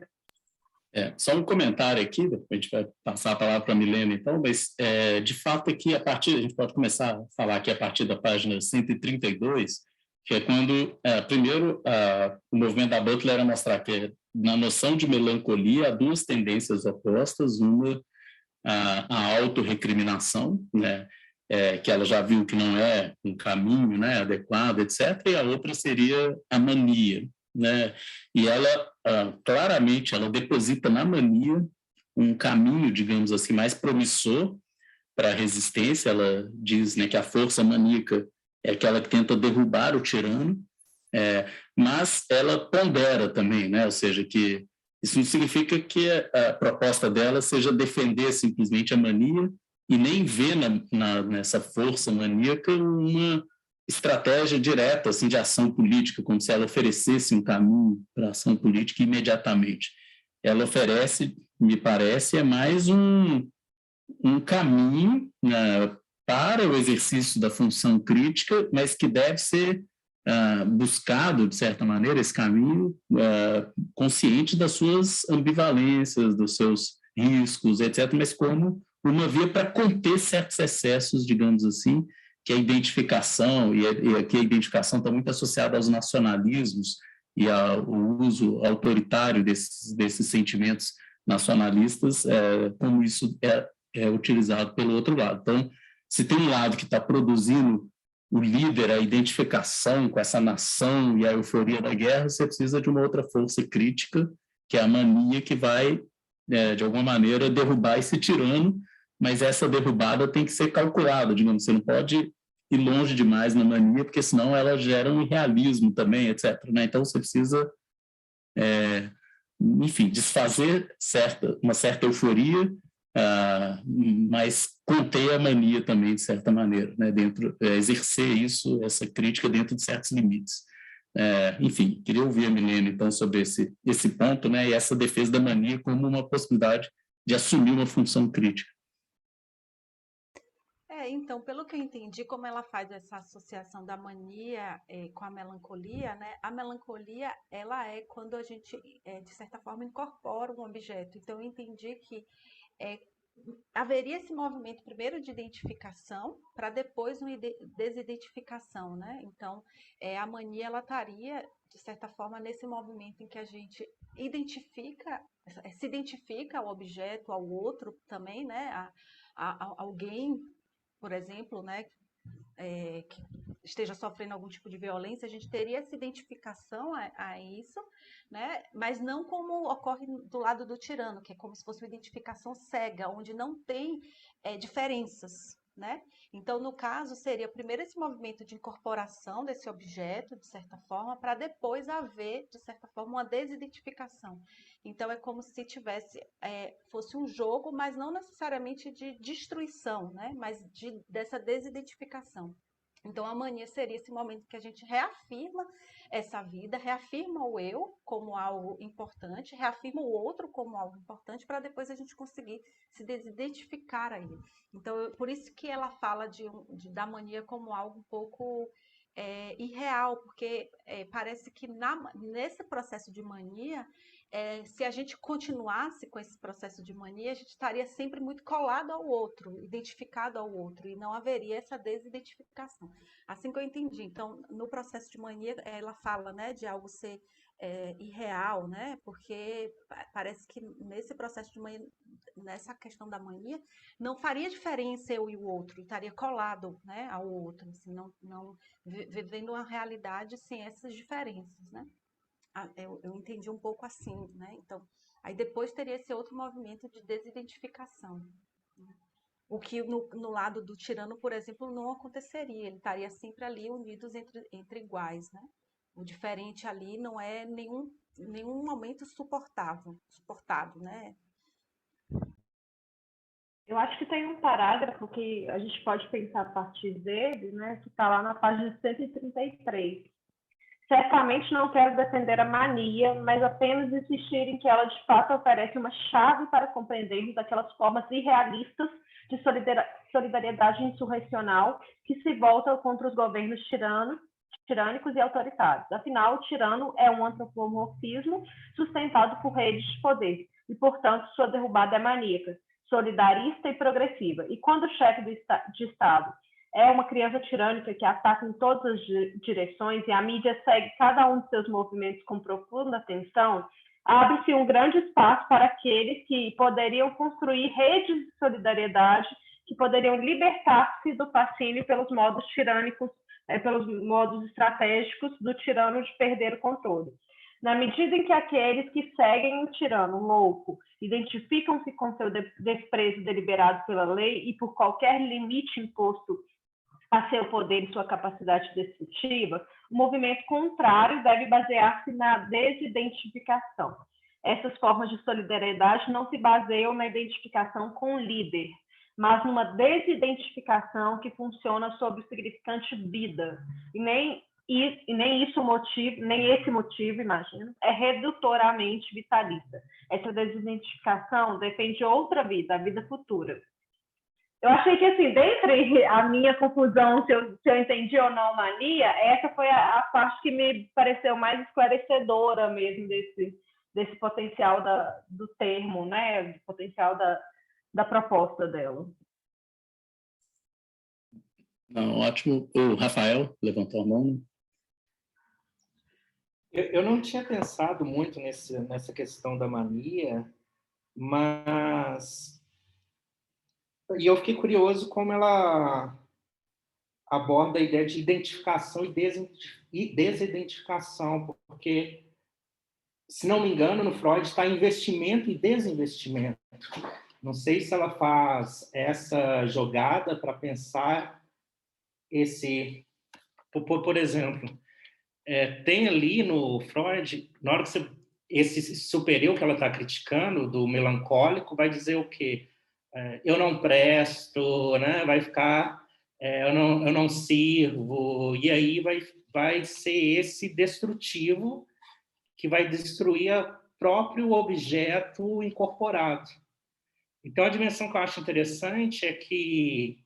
Só um comentário aqui, depois a gente vai passar a palavra para a Milena, então, mas, de fato, aqui, a gente pode começar a falar aqui a partir da página 132, que é quando, primeiro, o movimento da Butler era mostrar que, na noção de melancolia, há duas tendências opostas, uma, a autorrecriminação, né, que ela já viu que não é um caminho, né, adequado, etc., e a outra seria a mania, né? E ela, claramente, ela deposita na mania um caminho, digamos assim, mais promissor para a resistência. Ela diz, né, que a força maníaca é aquela que tenta derrubar o tirano, mas ela pondera também, né? Ou seja, que isso não significa que a proposta dela seja defender simplesmente a mania e nem ver nessa força maníaca uma estratégia direta, assim, de ação política, como se ela oferecesse um caminho para a ação política imediatamente. Ela oferece, me parece, mais um caminho, né, para o exercício da função crítica, mas que deve ser buscado, de certa maneira, esse caminho, consciente das suas ambivalências, dos seus riscos, etc., mas como uma via para conter certos excessos, digamos assim, que a identificação, e aqui a identificação está muito associada aos nacionalismos e ao uso autoritário desses sentimentos nacionalistas, como isso é utilizado pelo outro lado. Então, se tem um lado que está produzindo o líder, a identificação com essa nação e a euforia da guerra, você precisa de uma outra força crítica, que é a mania, que vai, de alguma maneira, derrubar esse tirano, mas essa derrubada tem que ser calculada, digamos, você não pode ir longe demais na mania, porque senão ela gera um irrealismo também, etc., né? Então, você precisa, enfim, desfazer uma certa euforia, mas conter a mania também, de certa maneira, né? Exercer isso, essa crítica dentro de certos limites. Enfim, queria ouvir a Milena, então, sobre esse ponto, né? E essa defesa da mania como uma possibilidade de assumir uma função crítica. Então, pelo que eu entendi, como ela faz essa associação da mania com a melancolia, né? A melancolia, ela é quando a gente, de certa forma, incorpora um objeto. Então, eu entendi que haveria esse movimento primeiro de identificação para depois uma desidentificação, né? Então, a mania, ela estaria, de certa forma, nesse movimento em que a gente se identifica ao objeto, ao outro também, né? A alguém, por exemplo, né, que esteja sofrendo algum tipo de violência, a gente teria essa identificação a isso, né, mas não como ocorre do lado do tirano, que é como se fosse uma identificação cega, onde não tem diferenças, né? Então, no caso, seria primeiro esse movimento de incorporação desse objeto, de certa forma, para depois haver, de certa forma, uma desidentificação. Então, é como se fosse um jogo, mas não necessariamente de destruição, né? Mas dessa desidentificação. Então, a mania seria esse momento que a gente reafirma essa vida, reafirma o eu como algo importante, reafirma o outro como algo importante, para depois a gente conseguir se desidentificar a ele. Então, por isso que ela fala da mania como algo um pouco irreal, porque parece que nesse processo de mania, se a gente continuasse com esse processo de mania, a gente estaria sempre muito colado ao outro, identificado ao outro, e não haveria essa desidentificação. Assim que eu entendi. Então, no processo de mania, ela fala, né, de algo ser irreal, né? Porque parece que nesse processo de mania, nessa questão da mania, não faria diferença eu e o outro, estaria colado, né, ao outro, assim, não vivendo uma realidade sem essas diferenças, né? Eu entendi um pouco assim, né? Então, aí depois teria esse outro movimento de desidentificação, né? O que no lado do tirano, por exemplo, não aconteceria. Ele estaria sempre ali unidos entre iguais, né? O diferente ali não é nenhum momento suportado, né? Eu acho que tem um parágrafo que a gente pode pensar a partir dele, né, que está lá na página 133. Certamente não quero defender a mania, mas apenas insistir em que ela de fato oferece uma chave para compreendermos aquelas formas irrealistas de solidariedade insurrecional que se voltam contra os governos tirânicos e autoritários. Afinal, o tirano é um antropomorfismo sustentado por redes de poder e, portanto, sua derrubada é maníaca, solidarista e progressiva. E quando o chefe de Estado é uma criança tirânica que ataca em todas as direções e a mídia segue cada um de seus movimentos com profunda atenção, abre-se um grande espaço para aqueles que poderiam construir redes de solidariedade, que poderiam libertar-se do fascínio pelos modos tirânicos, pelos modos estratégicos do tirano de perder o controle. Na medida em que aqueles que seguem o tirano louco identificam-se com seu desprezo deliberado pela lei e por qualquer limite imposto a seu poder e sua capacidade destrutiva, o movimento contrário deve basear-se na desidentificação. Essas formas de solidariedade não se baseiam na identificação com o líder, mas numa desidentificação que funciona sob o significante vida. E nem esse motivo, imagino, é redutoramente vitalista. Essa desidentificação defende outra vida, a vida futura. Eu achei que, assim, dentre a minha confusão, se eu entendi ou não mania, essa foi a parte que me pareceu mais esclarecedora mesmo desse potencial do termo, né? Do potencial da proposta dela. Não, ótimo. O Rafael levantou a mão. Eu não tinha pensado muito nessa questão da mania, mas... E eu fiquei curioso como ela aborda a ideia de identificação e desidentificação, porque, se não me engano, no Freud está investimento e desinvestimento. Não sei se ela faz essa jogada para pensar esse... Por exemplo, tem ali no Freud, na hora que esse super-eu que ela está criticando, do melancólico, vai dizer o quê? Eu não presto, né? Vai ficar, eu não sirvo, e aí vai ser esse destrutivo que vai destruir o próprio objeto incorporado. Então, a dimensão que eu acho interessante é que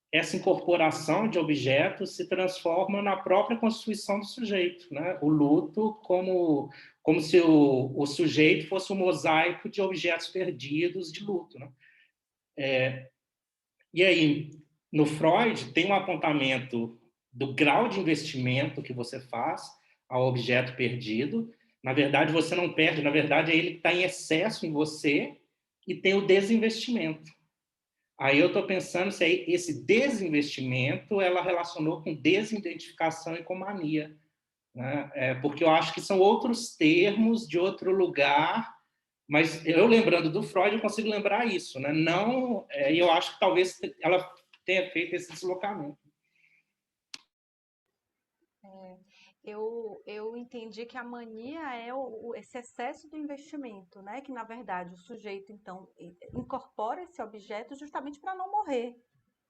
essa incorporação de objetos se transforma na própria constituição do sujeito, né? O luto como se o sujeito fosse um mosaico de objetos perdidos de luto, né? E aí, no Freud, tem um apontamento do grau de investimento que você faz ao objeto perdido. Na verdade, você não perde, na verdade, é ele que está em excesso em você, e tem o desinvestimento. Aí eu estou pensando se esse desinvestimento ela relacionou com desidentificação e com mania, né? Porque eu acho que são outros termos de outro lugar, mas eu lembrando do Freud eu consigo lembrar isso, né? Não, eu acho que talvez ela tenha feito esse deslocamento. Eu entendi que a mania é esse excesso do investimento, né? Que, na verdade, o sujeito, então, incorpora esse objeto justamente para não morrer.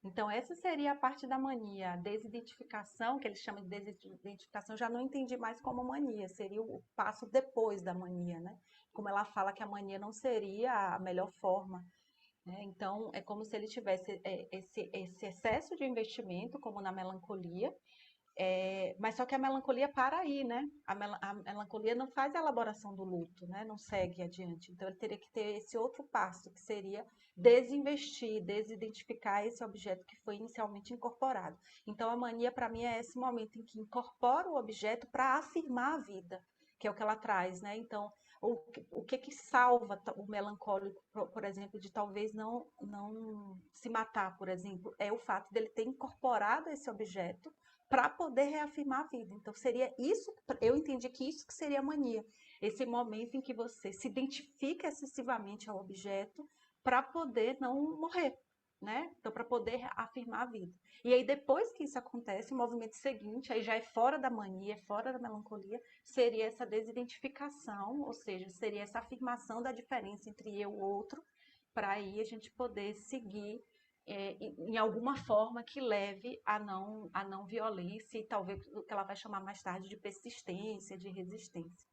Então, essa seria a parte da mania. A desidentificação, que eles chamam de desidentificação, já não entendi mais como mania. Seria o passo depois da mania, né? Como ela fala que a mania não seria a melhor forma, né? Então, é como se ele tivesse esse excesso de investimento, como na melancolia, Mas só que a melancolia para aí, né? A melancolia não faz a elaboração do luto, né? Não segue adiante. Então, ele teria que ter esse outro passo, que seria desinvestir, desidentificar esse objeto que foi inicialmente incorporado. Então, a mania, para mim, é esse momento em que incorpora o objeto para afirmar a vida, que é o que ela traz, né? Então, o que salva o melancólico, por exemplo, de talvez não se matar, por exemplo, é o fato dele ter incorporado esse objeto para poder reafirmar a vida. Então, seria isso, eu entendi que isso que seria a mania. Esse momento em que você se identifica excessivamente ao objeto para poder não morrer, né? Então, para poder afirmar a vida. E aí, depois que isso acontece, o movimento seguinte, aí já é fora da mania, é fora da melancolia, seria essa desidentificação, ou seja, seria essa afirmação da diferença entre eu e o outro, para aí a gente poder seguir em alguma forma que leve à não violência e talvez o que ela vai chamar mais tarde de persistência, de resistência.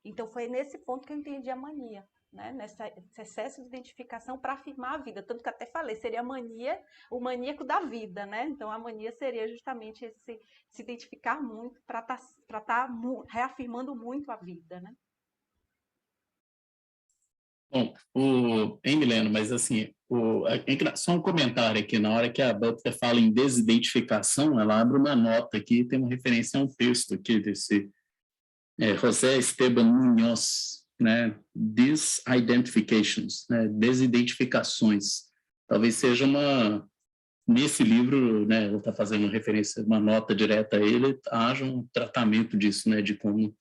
Então, foi nesse ponto que eu entendi a mania, né? Nesse excesso de identificação para afirmar a vida. Tanto que até falei, seria a mania, o maníaco da vida, né? Então, a mania seria justamente esse se identificar muito para tá reafirmando muito a vida, né? Bom, Milena, mas assim, só um comentário aqui, na hora que a Butler fala em desidentificação, ela abre uma nota aqui, tem uma referência a um texto aqui desse José Esteban Muñoz, né? Disidentifications, né? Desidentificações. Talvez seja nesse livro, né? Ela está fazendo referência, uma nota direta a ele, haja um tratamento disso, né? De como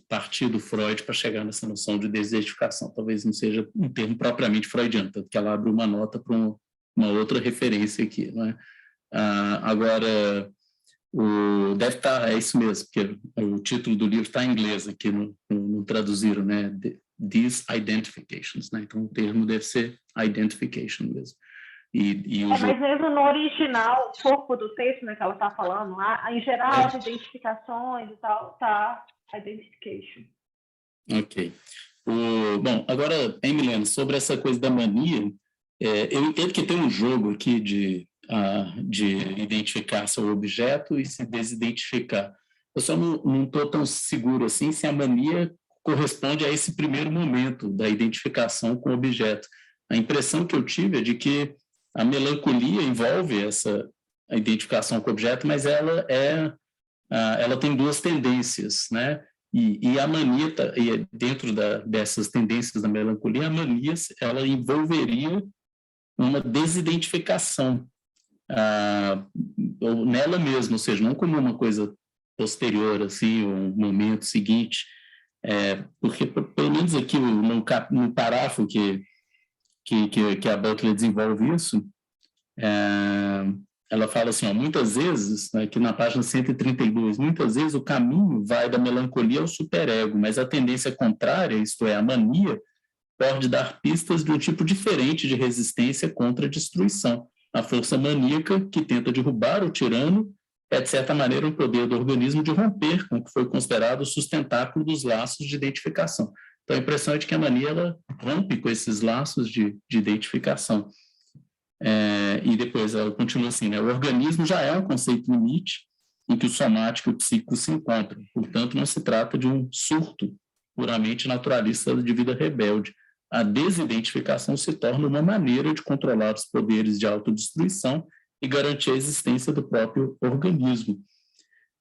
partir do Freud para chegar nessa noção de desidentificação. Talvez não seja um termo propriamente freudiano, tanto que ela abre uma nota para uma outra referência aqui, não é? Agora, deve estar, é isso mesmo, porque o título do livro está em inglês aqui, no traduziram, né? Disidentifications, né? Então o termo deve ser identification mesmo. Mas mesmo no original, o corpo do texto, né, que ela está falando, em geral, as identificações e tal, tá identification. Ok. Bom, agora, Milena, sobre essa coisa da mania, eu entendo que tem um jogo aqui de identificar seu objeto e se desidentificar. Eu só não estou tão seguro assim se a mania corresponde a esse primeiro momento da identificação com o objeto. A impressão que eu tive é de que a melancolia envolve a identificação com o objeto, mas ela tem duas tendências, né? E a mania, dentro dessas tendências da melancolia, a mania ela envolveria uma desidentificação nela mesma, ou seja, não como uma coisa posterior, assim, um momento seguinte, porque pelo menos aqui no parágrafo que a Butler desenvolve isso, ela fala assim, muitas vezes, aqui na página 132, muitas vezes o caminho vai da melancolia ao superego, mas a tendência contrária, isto é, a mania, pode dar pistas de um tipo diferente de resistência contra a destruição. A força maníaca, que tenta derrubar o tirano, é, de certa maneira, um poder do organismo de romper com o que foi considerado o sustentáculo dos laços de identificação. Então, a impressão é de que a mania ela rompe com esses laços de identificação. E depois ela continua assim, né? O organismo já é um conceito limite em que o somático e o psíquico se encontram. Portanto, não se trata de um surto puramente naturalista de vida rebelde. A desidentificação se torna uma maneira de controlar os poderes de autodestruição e garantir a existência do próprio organismo.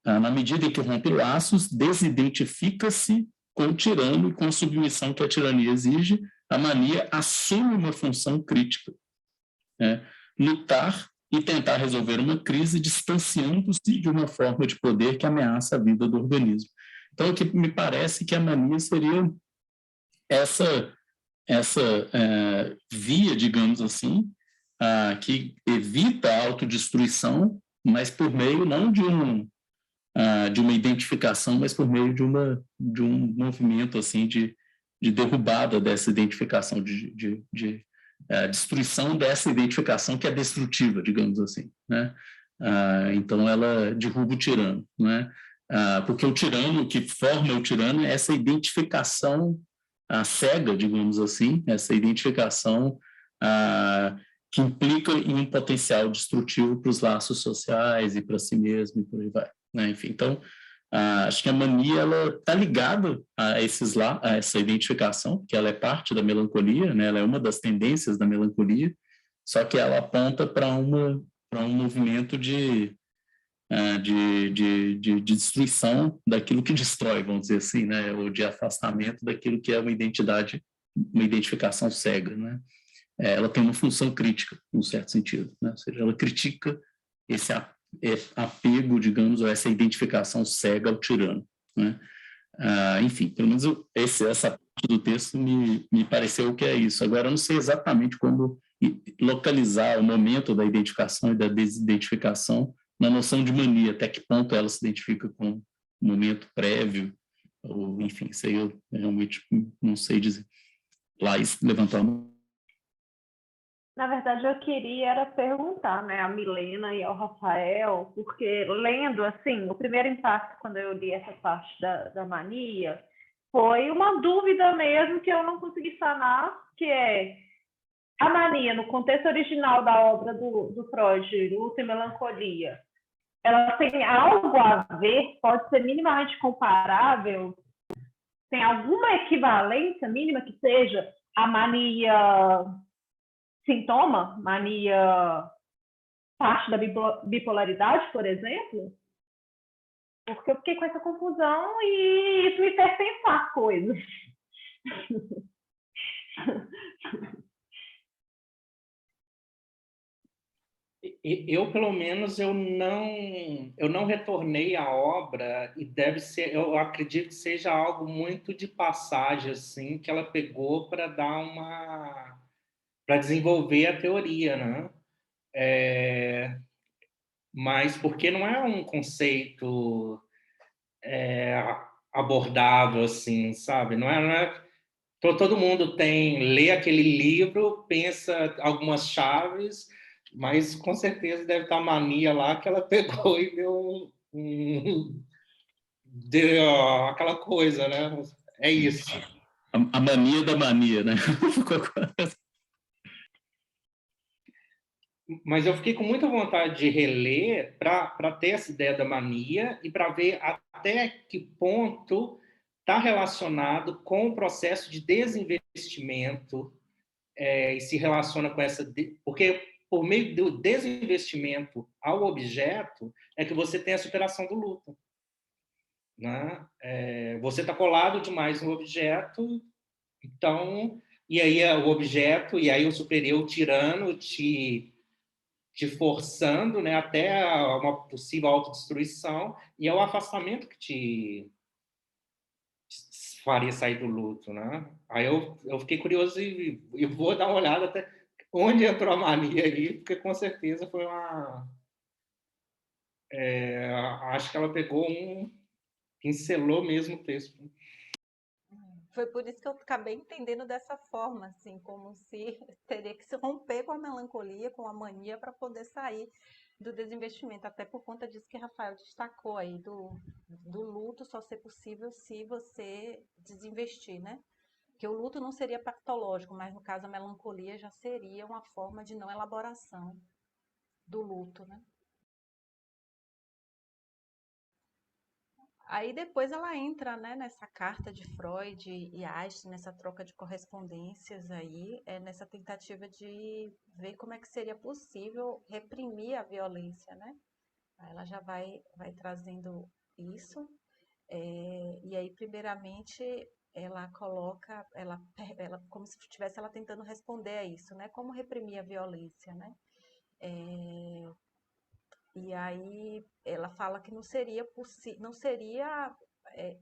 Na medida em que rompe laços, desidentifica-se com o tirano e com a submissão que a tirania exige, a mania assume uma função crítica. Lutar e tentar resolver uma crise distanciando-se de uma forma de poder que ameaça a vida do organismo. Então, o que me parece que a mania seria essa via, digamos assim, que evita a autodestruição, mas por meio não de uma identificação, mas por meio de um movimento assim de derrubada dessa identificação, de destruição dessa identificação que é destrutiva, digamos assim, né? Então ela derruba o tirano, né? Porque o tirano, o que forma o tirano é essa identificação cega, digamos assim, essa identificação que implica em um potencial destrutivo para os laços sociais e para si mesmo e por aí vai. né? Enfim, então, acho que a mania ela está ligada a essa identificação, que ela é parte da melancolia, né? Ela é uma das tendências da melancolia, só que ela aponta para um movimento de destruição daquilo que destrói, vamos dizer assim, né? Ou de afastamento daquilo que é uma identificação cega, né? Ela tem uma função crítica, num certo sentido, né? Ou seja, ela critica esse apego, digamos, ou essa identificação cega ao tirano, né? Enfim, pelo menos essa parte do texto me pareceu que é isso. Agora, eu não sei exatamente como localizar o momento da identificação e da desidentificação na noção de mania, até que ponto ela se identifica com um momento prévio, ou, enfim, isso aí eu realmente não sei dizer. Laís levantou a mão. Na verdade, eu queria era perguntar, né, a Milena e ao Rafael, porque lendo, assim, o primeiro impacto quando eu li essa parte da mania foi uma dúvida mesmo que eu não consegui sanar, que é a mania, no contexto original da obra do Freud, Luto e Melancolia, ela tem algo a ver, pode ser minimamente comparável, tem alguma equivalência mínima que seja a mania sintoma, mania parte da bipolaridade, por exemplo? Porque eu fiquei com essa confusão e isso me fez pensar coisas. Eu, pelo menos, eu não retornei à obra e deve ser, eu acredito que seja algo muito de passagem, assim, que ela pegou para para desenvolver a teoria, né? Mas porque não é um conceito abordável, assim, sabe? Não é todo mundo lê aquele livro, pensa algumas chaves, mas com certeza deve estar a mania lá que ela pegou e deu aquela coisa, né? É isso. A mania da mania, né? Mas eu fiquei com muita vontade de reler para ter essa ideia da mania e para ver até que ponto está relacionado com o processo de desinvestimento e se relaciona com essa... Porque por meio do desinvestimento ao objeto é que você tem a superação do luto. Né? Você está colado demais no objeto, então... E aí o objeto, e aí o superior, o tirano, te forçando, né, até uma possível autodestruição, e é o afastamento que te faria sair do luto, né? Aí eu fiquei curioso e vou dar uma olhada até onde entrou a mania aí, porque com certeza foi acho que ela pegou pincelou mesmo o texto. Foi por isso que eu acabei entendendo dessa forma, assim, como se teria que se romper com a melancolia, com a mania, para poder sair do desinvestimento, até por conta disso que Rafael destacou aí, do luto só ser possível se você desinvestir, né? Porque o luto não seria patológico, mas no caso a melancolia já seria uma forma de não elaboração do luto, né? Aí depois ela entra, né, nessa carta de Freud e Einstein, nessa troca de correspondências aí, nessa tentativa de ver como é que seria possível reprimir a violência, né? Aí ela já vai trazendo isso, e aí primeiramente ela coloca, ela como se estivesse ela tentando responder a isso, né? Como reprimir a violência, né? E aí ela fala que não seria é,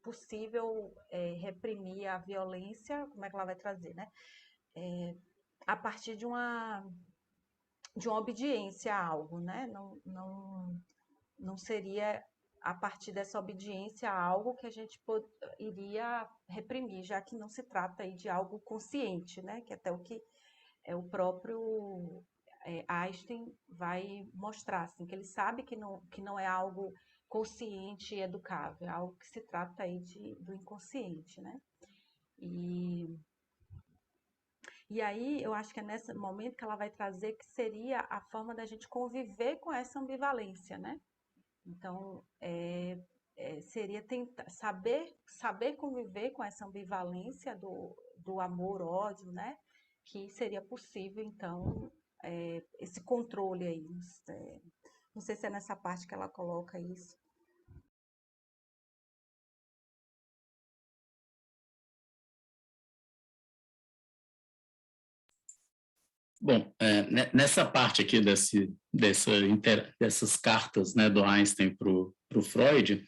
possível reprimir a violência, como é que ela vai trazer, né? A partir de uma obediência a algo, né? Não seria a partir dessa obediência a algo que a gente iria reprimir, já que não se trata aí de algo consciente, né? Que até o que o próprio Einstein vai mostrar, assim, que ele sabe que não é algo consciente e educável, é algo que se trata aí do inconsciente, né? E aí eu acho que é nesse momento que ela vai trazer que seria a forma da gente conviver com essa ambivalência, né? Então, seria tentar saber conviver com essa ambivalência do amor-ódio, né? Que seria possível, então, esse controle aí. Não sei se é nessa parte que ela coloca isso. Bom, nessa parte aqui dessas cartas, né, do Einstein para o Freud,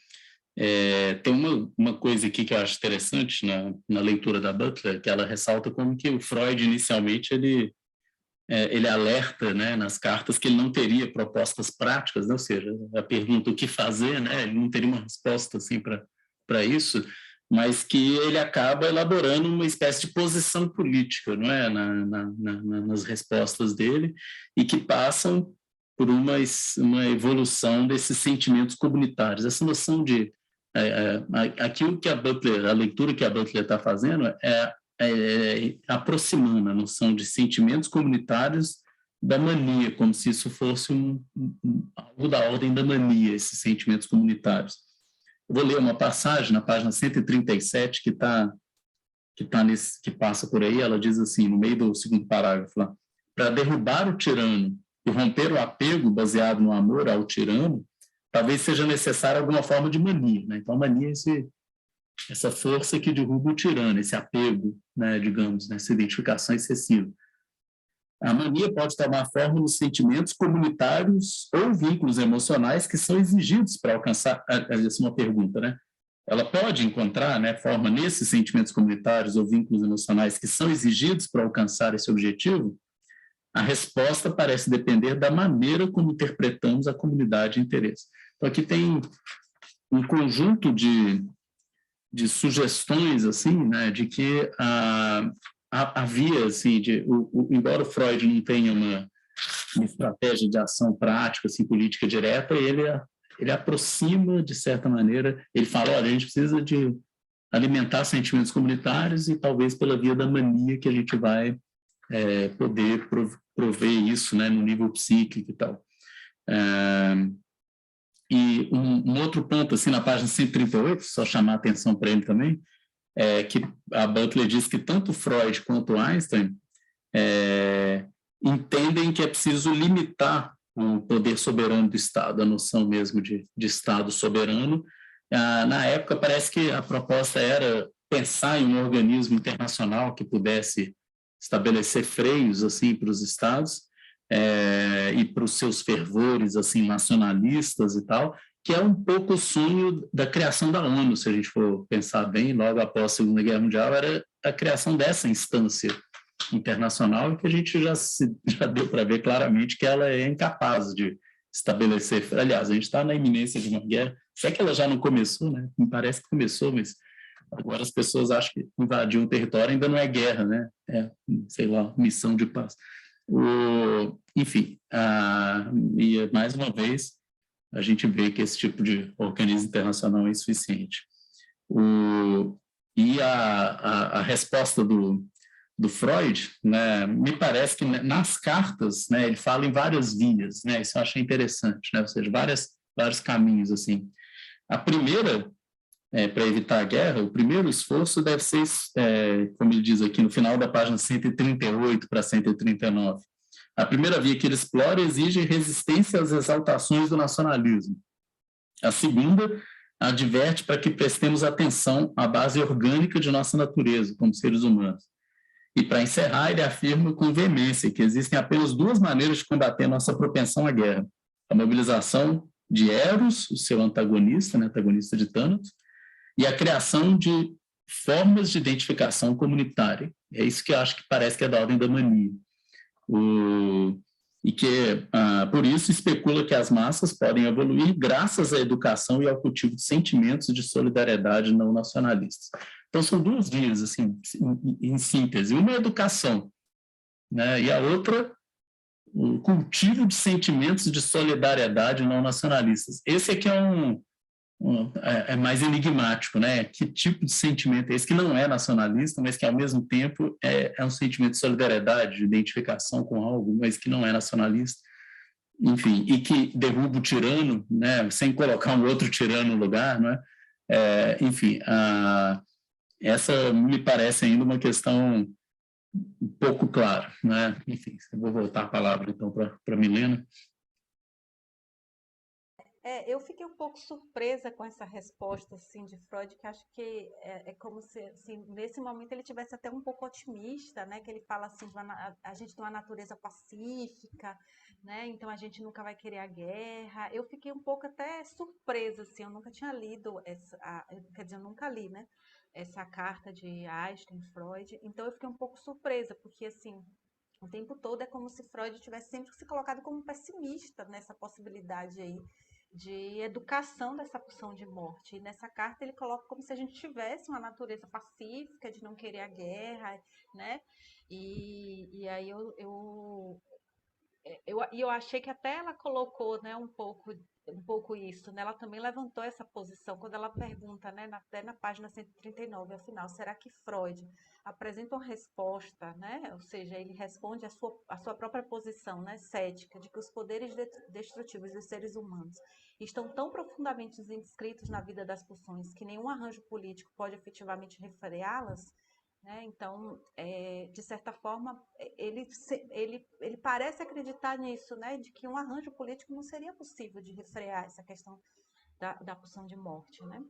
tem uma coisa aqui que eu acho interessante na leitura da Butler, que ela ressalta como que o Freud, inicialmente, ele alerta, né, nas cartas que ele não teria propostas práticas, né, ou seja, a pergunta o que fazer, né, ele não teria uma resposta assim, para isso, mas que ele acaba elaborando uma espécie de posição política, não é, nas respostas dele, e que passam por uma evolução desses sentimentos comunitários. Essa noção de aquilo que a leitura que a Butler está fazendo aproximando a noção de sentimentos comunitários da mania, como se isso fosse algo da ordem da mania, esses sentimentos comunitários. Eu vou ler uma passagem na página 137 que passa por aí. Ela diz assim, no meio do segundo parágrafo lá: para derrubar o tirano e romper o apego baseado no amor ao tirano, talvez seja necessária alguma forma de mania, né? Então, a mania é essa força que derruba o tirano, esse apego, né, digamos, né, essa identificação excessiva. A mania pode tomar forma nos sentimentos comunitários ou vínculos emocionais que são exigidos para alcançar, essa é uma pergunta, né? Ela pode encontrar, né, forma nesses sentimentos comunitários ou vínculos emocionais que são exigidos para alcançar esse objetivo? A resposta parece depender da maneira como interpretamos a comunidade de interesse. Então, aqui tem um conjunto de sugestões, assim, né, de que havia, assim, embora o Freud não tenha uma estratégia de ação prática, assim, política direta, ele aproxima, de certa maneira, ele fala, olha, a gente precisa de alimentar sentimentos comunitários e talvez pela via da mania que a gente vai poder prover isso, né, no nível psíquico e tal. E um outro ponto, assim, na página 138, só chamar a atenção para ele também, que a Butler diz que tanto Freud quanto Einstein entendem que é preciso limitar o poder soberano do Estado, a noção mesmo de Estado soberano. Na época, parece que a proposta era pensar em um organismo internacional que pudesse estabelecer freios assim, para os Estados, e para os seus fervores assim, nacionalistas e tal, que é um pouco o sonho da criação da ONU, se a gente for pensar bem, logo após a Segunda Guerra Mundial, era a criação dessa instância internacional, que a gente já deu para ver claramente que ela é incapaz de estabelecer. Aliás, a gente está na iminência de uma guerra, se é que ela já não começou, né? Me parece que começou, mas agora as pessoas acham que invadir um território ainda não é guerra, né? Sei lá, missão de paz. Enfim, e mais uma vez, a gente vê que esse tipo de organismo internacional é insuficiente. E a resposta do Freud, né, me parece que nas cartas, né, ele fala em várias vias, né, isso eu achei interessante, né, ou seja, vários caminhos, assim. A primeira, para evitar a guerra, o primeiro esforço deve ser, como ele diz aqui no final da página 138 para 139, a primeira via que ele explora exige resistência às exaltações do nacionalismo. A segunda adverte para que prestemos atenção à base orgânica de nossa natureza, como seres humanos. E, para encerrar, ele afirma com veemência que existem apenas duas maneiras de combater nossa propensão à guerra: a mobilização de Eros, o seu antagonista, né, antagonista de Thanatos, e a criação de formas de identificação comunitária. É isso que eu acho que parece que é da ordem da mania. E que, por isso, especula que as massas podem evoluir graças à educação e ao cultivo de sentimentos de solidariedade não nacionalistas. Então, são duas vias, assim, em síntese. Uma é a educação, né? E a outra, o cultivo de sentimentos de solidariedade não nacionalistas. Esse aqui é mais enigmático, né? Que tipo de sentimento é esse que não é nacionalista, mas que, ao mesmo tempo, é um sentimento de solidariedade, de identificação com algo, mas que não é nacionalista. enfim, e que derruba o tirano, né, sem colocar um outro tirano no lugar, não é? Enfim, essa me parece ainda uma questão um pouco clara, né? Enfim, eu vou voltar a palavra então para Milena. Eu fiquei um pouco surpresa com essa resposta assim de Freud, que acho que é como se assim, nesse momento ele tivesse até um pouco otimista, né? Que ele fala assim, a gente tem uma natureza pacífica, né? Então a gente nunca vai querer a guerra. Eu fiquei um pouco até surpresa, assim, eu nunca tinha lido quer dizer, eu nunca li, né? Essa carta de Einstein, Freud. Então eu fiquei um pouco surpresa, porque assim, o tempo todo é como se Freud tivesse sempre se colocado como pessimista nessa possibilidade aí de educação dessa pulsão de morte. E nessa carta ele coloca como se a gente tivesse uma natureza pacífica, de não querer a guerra, né? E aí eu achei que até ela colocou, né, um pouco isso, né? Ela também levantou essa posição quando ela pergunta, né, até na página 139, afinal, será que Freud apresenta uma resposta, né? Ou seja, ele responde a sua própria posição, né, cética, de que os poderes destrutivos dos seres humanos estão tão profundamente inscritos na vida das pulsões que nenhum arranjo político pode efetivamente refreá-las, né? Então, de certa forma, ele parece acreditar nisso, né? De que um arranjo político não seria possível de refrear essa questão da pulsão de morte, né?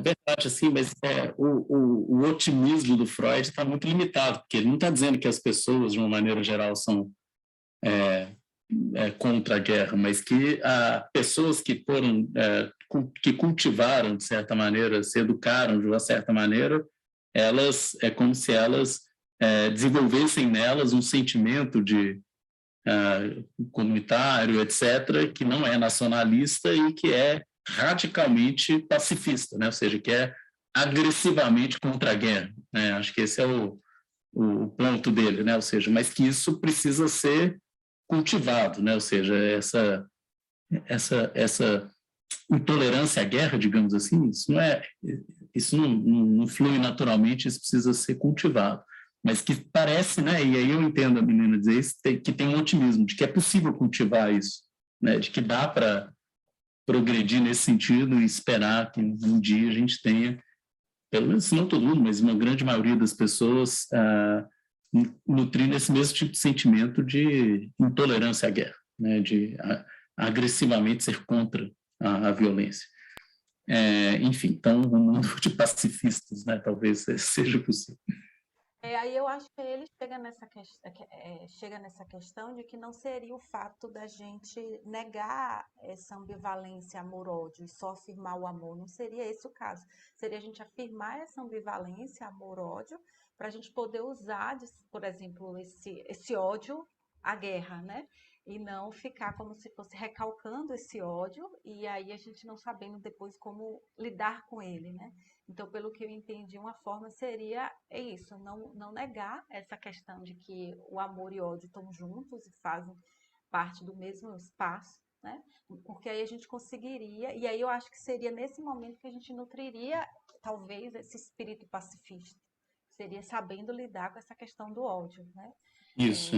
Verdade, assim, mas o otimismo do Freud está muito limitado, porque ele não está dizendo que as pessoas, de uma maneira geral, são contra a guerra, mas que pessoas que foram, que cultivaram, de certa maneira, se educaram de uma certa maneira, elas, é como se elas desenvolvessem nelas um sentimento de comunitário, etc., que não é nacionalista e que é radicalmente pacifista, né? Ou seja, que é agressivamente contra a guerra, né? Acho que esse é o ponto dele, né? Ou seja, mas que isso precisa ser cultivado, né? Ou seja, essa intolerância à guerra, digamos assim, isso não flui naturalmente, isso precisa ser cultivado. Mas que parece, né? E aí eu entendo a menina dizer isso, que tem um otimismo de que é possível cultivar isso, né? De que dá para progredir nesse sentido e esperar que um dia a gente tenha, pelo menos não todo mundo, mas uma grande maioria das pessoas nutrindo esse mesmo tipo de sentimento de intolerância à guerra, né? De agressivamente ser contra a violência. Enfim, então, um mundo de pacifistas, né? Talvez seja possível. Aí eu acho que ele chega nessa questão de que não seria o fato da gente negar essa ambivalência amor-ódio e só afirmar o amor, não seria esse o caso. Seria a gente afirmar essa ambivalência amor-ódio para a gente poder usar, por exemplo, esse ódio à guerra, né? E não ficar como se fosse recalcando esse ódio e aí a gente não sabendo depois como lidar com ele, né? Então, pelo que eu entendi, uma forma seria isso, não negar essa questão de que o amor e o ódio estão juntos e fazem parte do mesmo espaço, né? Porque aí a gente conseguiria, e aí eu acho que seria nesse momento que a gente nutriria, talvez, esse espírito pacifista. Seria sabendo lidar com essa questão do ódio, né? Isso.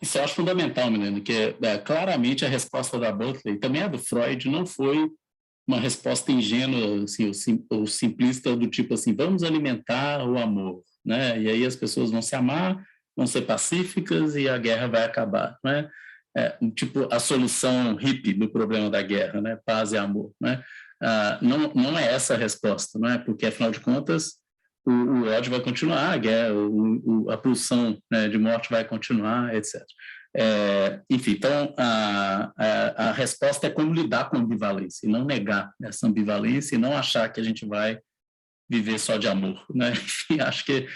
Isso eu acho fundamental, Milena, que claramente a resposta da Butler, e também a do Freud, não foi uma resposta ingênua, assim, ou simplista do tipo assim, vamos alimentar o amor, né? E aí as pessoas vão se amar, vão ser pacíficas e a guerra vai acabar, né? Tipo a solução hippie do problema da guerra, né? Paz e amor, né? Não é essa a resposta, não é? Porque afinal de contas o ódio vai continuar, a guerra, a pulsão, né, de morte vai continuar, etc. Enfim, então a resposta é como lidar com a ambivalência, e não negar essa ambivalência, e não achar que a gente vai viver só de amor, né? Enfim, acho que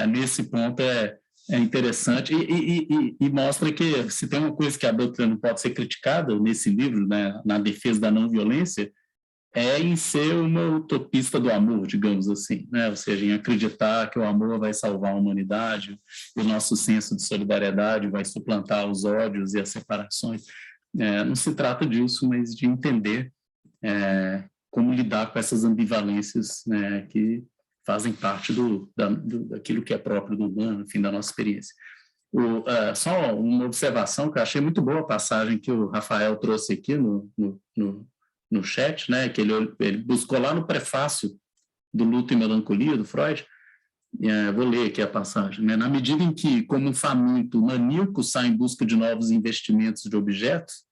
nesse ponto é interessante e mostra que se tem uma coisa que a Butler não pode ser criticada nesse livro, né, na defesa da não violência, em ser uma utopista do amor, digamos assim, né? Ou seja, em acreditar que o amor vai salvar a humanidade, o nosso senso de solidariedade vai suplantar os ódios e as separações. Não se trata disso, mas de entender como lidar com essas ambivalências, né, que fazem parte daquilo que é próprio do humano, enfim, da nossa experiência. Só uma observação que eu achei muito boa a passagem que o Rafael trouxe aqui no chat, né, que ele buscou lá no prefácio do Luto e Melancolia, do Freud. Vou ler aqui a passagem, né? Na medida em que, como um faminto, o maníaco sai em busca de novos investimentos de objetos,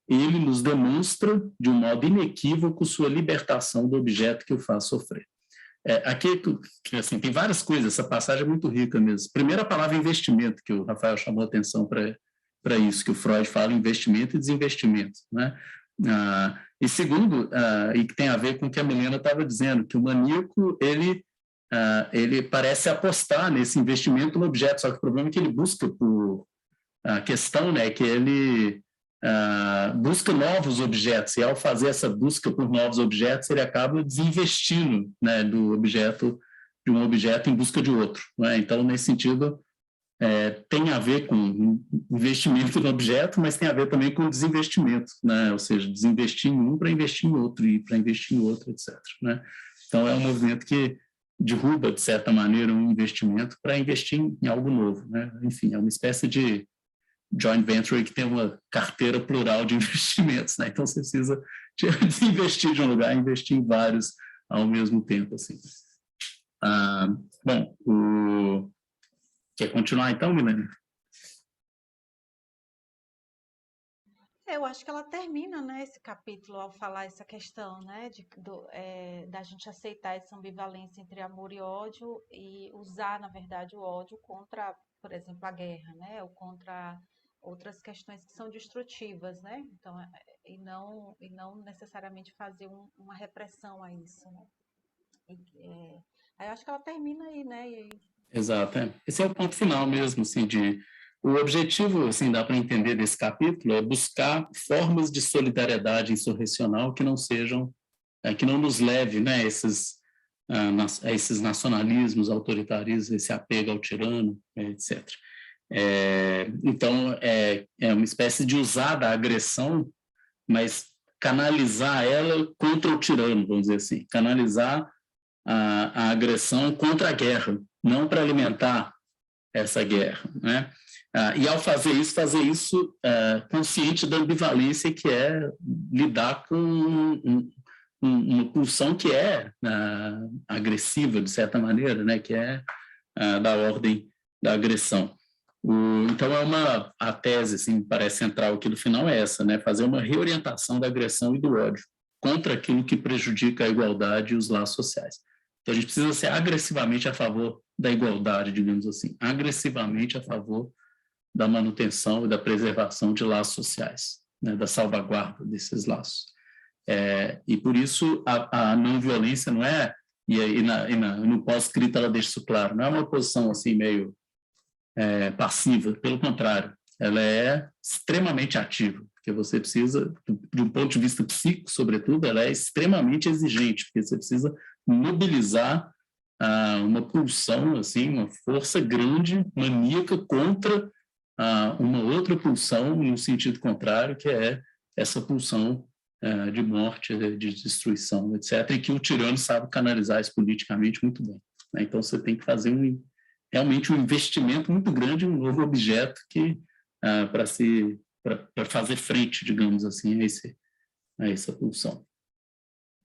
ele nos demonstra, de um modo inequívoco, sua libertação do objeto que o faz sofrer. Aqui, assim, tem várias coisas, essa passagem é muito rica mesmo. Primeiro, a palavra investimento, que o Rafael chamou a atenção para isso, que o Freud fala investimento e desinvestimento, né? E segundo, e que tem a ver com o que a Milena estava dizendo, que o maníaco, ele parece apostar nesse investimento no objeto, só que o problema é que ele busca a questão, né, que ele busca novos objetos, e ao fazer essa busca por novos objetos, ele acaba desinvestindo, né, de um objeto em busca de outro, né? Então, nesse sentido, tem a ver com investimento no objeto, mas tem a ver também com desinvestimento, né? Ou seja, desinvestir em um para investir em outro, e para investir em outro, etc., né? Então, é um movimento que derruba, de certa maneira, um investimento para investir em algo novo, né? Enfim, é uma espécie de joint venture que tem uma carteira plural de investimentos, né? Então, você precisa desinvestir de um lugar e investir em vários ao mesmo tempo, assim. Bom, quer continuar então, Milena? Eu acho que ela termina, né, esse capítulo ao falar essa questão, né, da gente aceitar essa ambivalência entre amor e ódio e usar, na verdade, o ódio contra, por exemplo, a guerra, né, ou contra outras questões que são destrutivas, né, então, e não necessariamente fazer uma repressão a isso, né. Aí eu acho que ela termina aí, né. Exato, esse é o ponto final mesmo, assim, o objetivo, assim, dá para entender desse capítulo, é buscar formas de solidariedade insurrecional que não sejam, que não nos leve, né, a esses nacionalismos, autoritarismos, esse apego ao tirano, etc. Então, é uma espécie de usar da agressão, mas canalizar ela contra o tirano, vamos dizer assim, canalizar a agressão contra a guerra, não para alimentar essa guerra, né? E ao fazer isso consciente da ambivalência que é lidar com uma pulsão que é agressiva, de certa maneira, né? Que é da ordem da agressão. Então, a tese, assim, parece central aqui no final é essa, né? Fazer uma reorientação da agressão e do ódio contra aquilo que prejudica a igualdade e os laços sociais. Então, a gente precisa ser agressivamente a favor da igualdade, digamos assim, agressivamente a favor da manutenção e da preservação de laços sociais, né, da salvaguarda desses laços. E por isso a não violência não é, e no pós-escrita ela deixa isso claro, não é uma posição assim meio passiva, pelo contrário, ela é extremamente ativa, porque você precisa, de um ponto de vista psíquico, sobretudo, ela é extremamente exigente, porque você precisa mobilizar uma pulsão, assim, uma força grande, maníaca, contra uma outra pulsão, no sentido contrário, que é essa pulsão de morte, de destruição, etc., e que o tirano sabe canalizar isso politicamente muito bem, né? Então, você tem que fazer realmente um investimento muito grande em um novo objeto para fazer frente, digamos assim, a essa pulsão.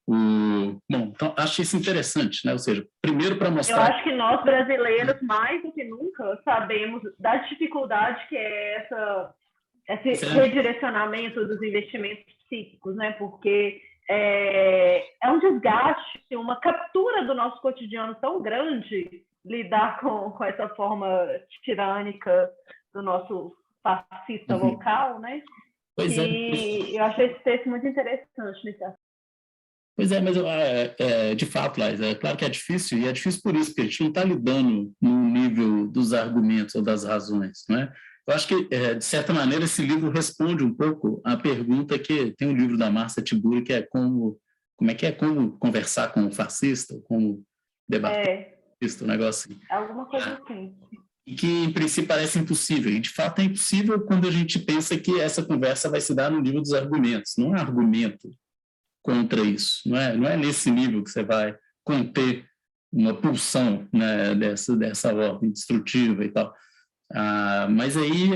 Bom, então, acho isso interessante, né? Ou seja, primeiro para mostrar... Eu acho que nós, brasileiros, mais do que nunca, sabemos da dificuldade que é esse redirecionamento dos investimentos psíquicos, né? Porque é um desgaste, uma captura do nosso cotidiano tão grande lidar com essa forma tirânica do nosso fascista local, né? Pois e eu achei esse texto muito interessante nesse aspecto. Pois mas de fato, Laís, é claro que é difícil, e é difícil por isso, porque a gente não está lidando no nível dos argumentos ou das razões, não é? Eu acho que, de certa maneira, esse livro responde um pouco à pergunta que tem um livro da Márcia Tiburi, que é como conversar com um fascista, como debater com um fascista, um negócio assim. Alguma coisa assim. E que, em princípio, parece impossível. E, de fato, é impossível quando a gente pensa que essa conversa vai se dar no nível dos argumentos. Não há argumento contra isso. Não é nesse nível que você vai conter uma pulsão, né, dessa ordem destrutiva e tal. Mas aí,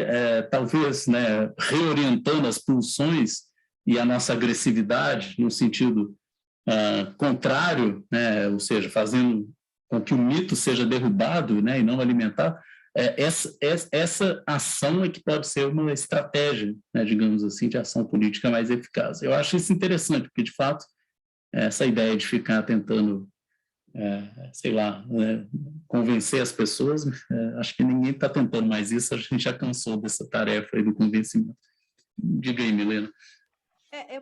talvez, né, reorientando as pulsões e a nossa agressividade no sentido contrário, né, ou seja, fazendo com que o mito seja derrubado, né, e não alimentado, essa ação é que pode ser uma estratégia, né, digamos assim, de ação política mais eficaz. Eu acho isso interessante, porque, de fato, essa ideia de ficar tentando, sei lá, convencer as pessoas, acho que ninguém está tentando mais isso, a gente já cansou dessa tarefa aí do convencimento. Diga aí, Milena.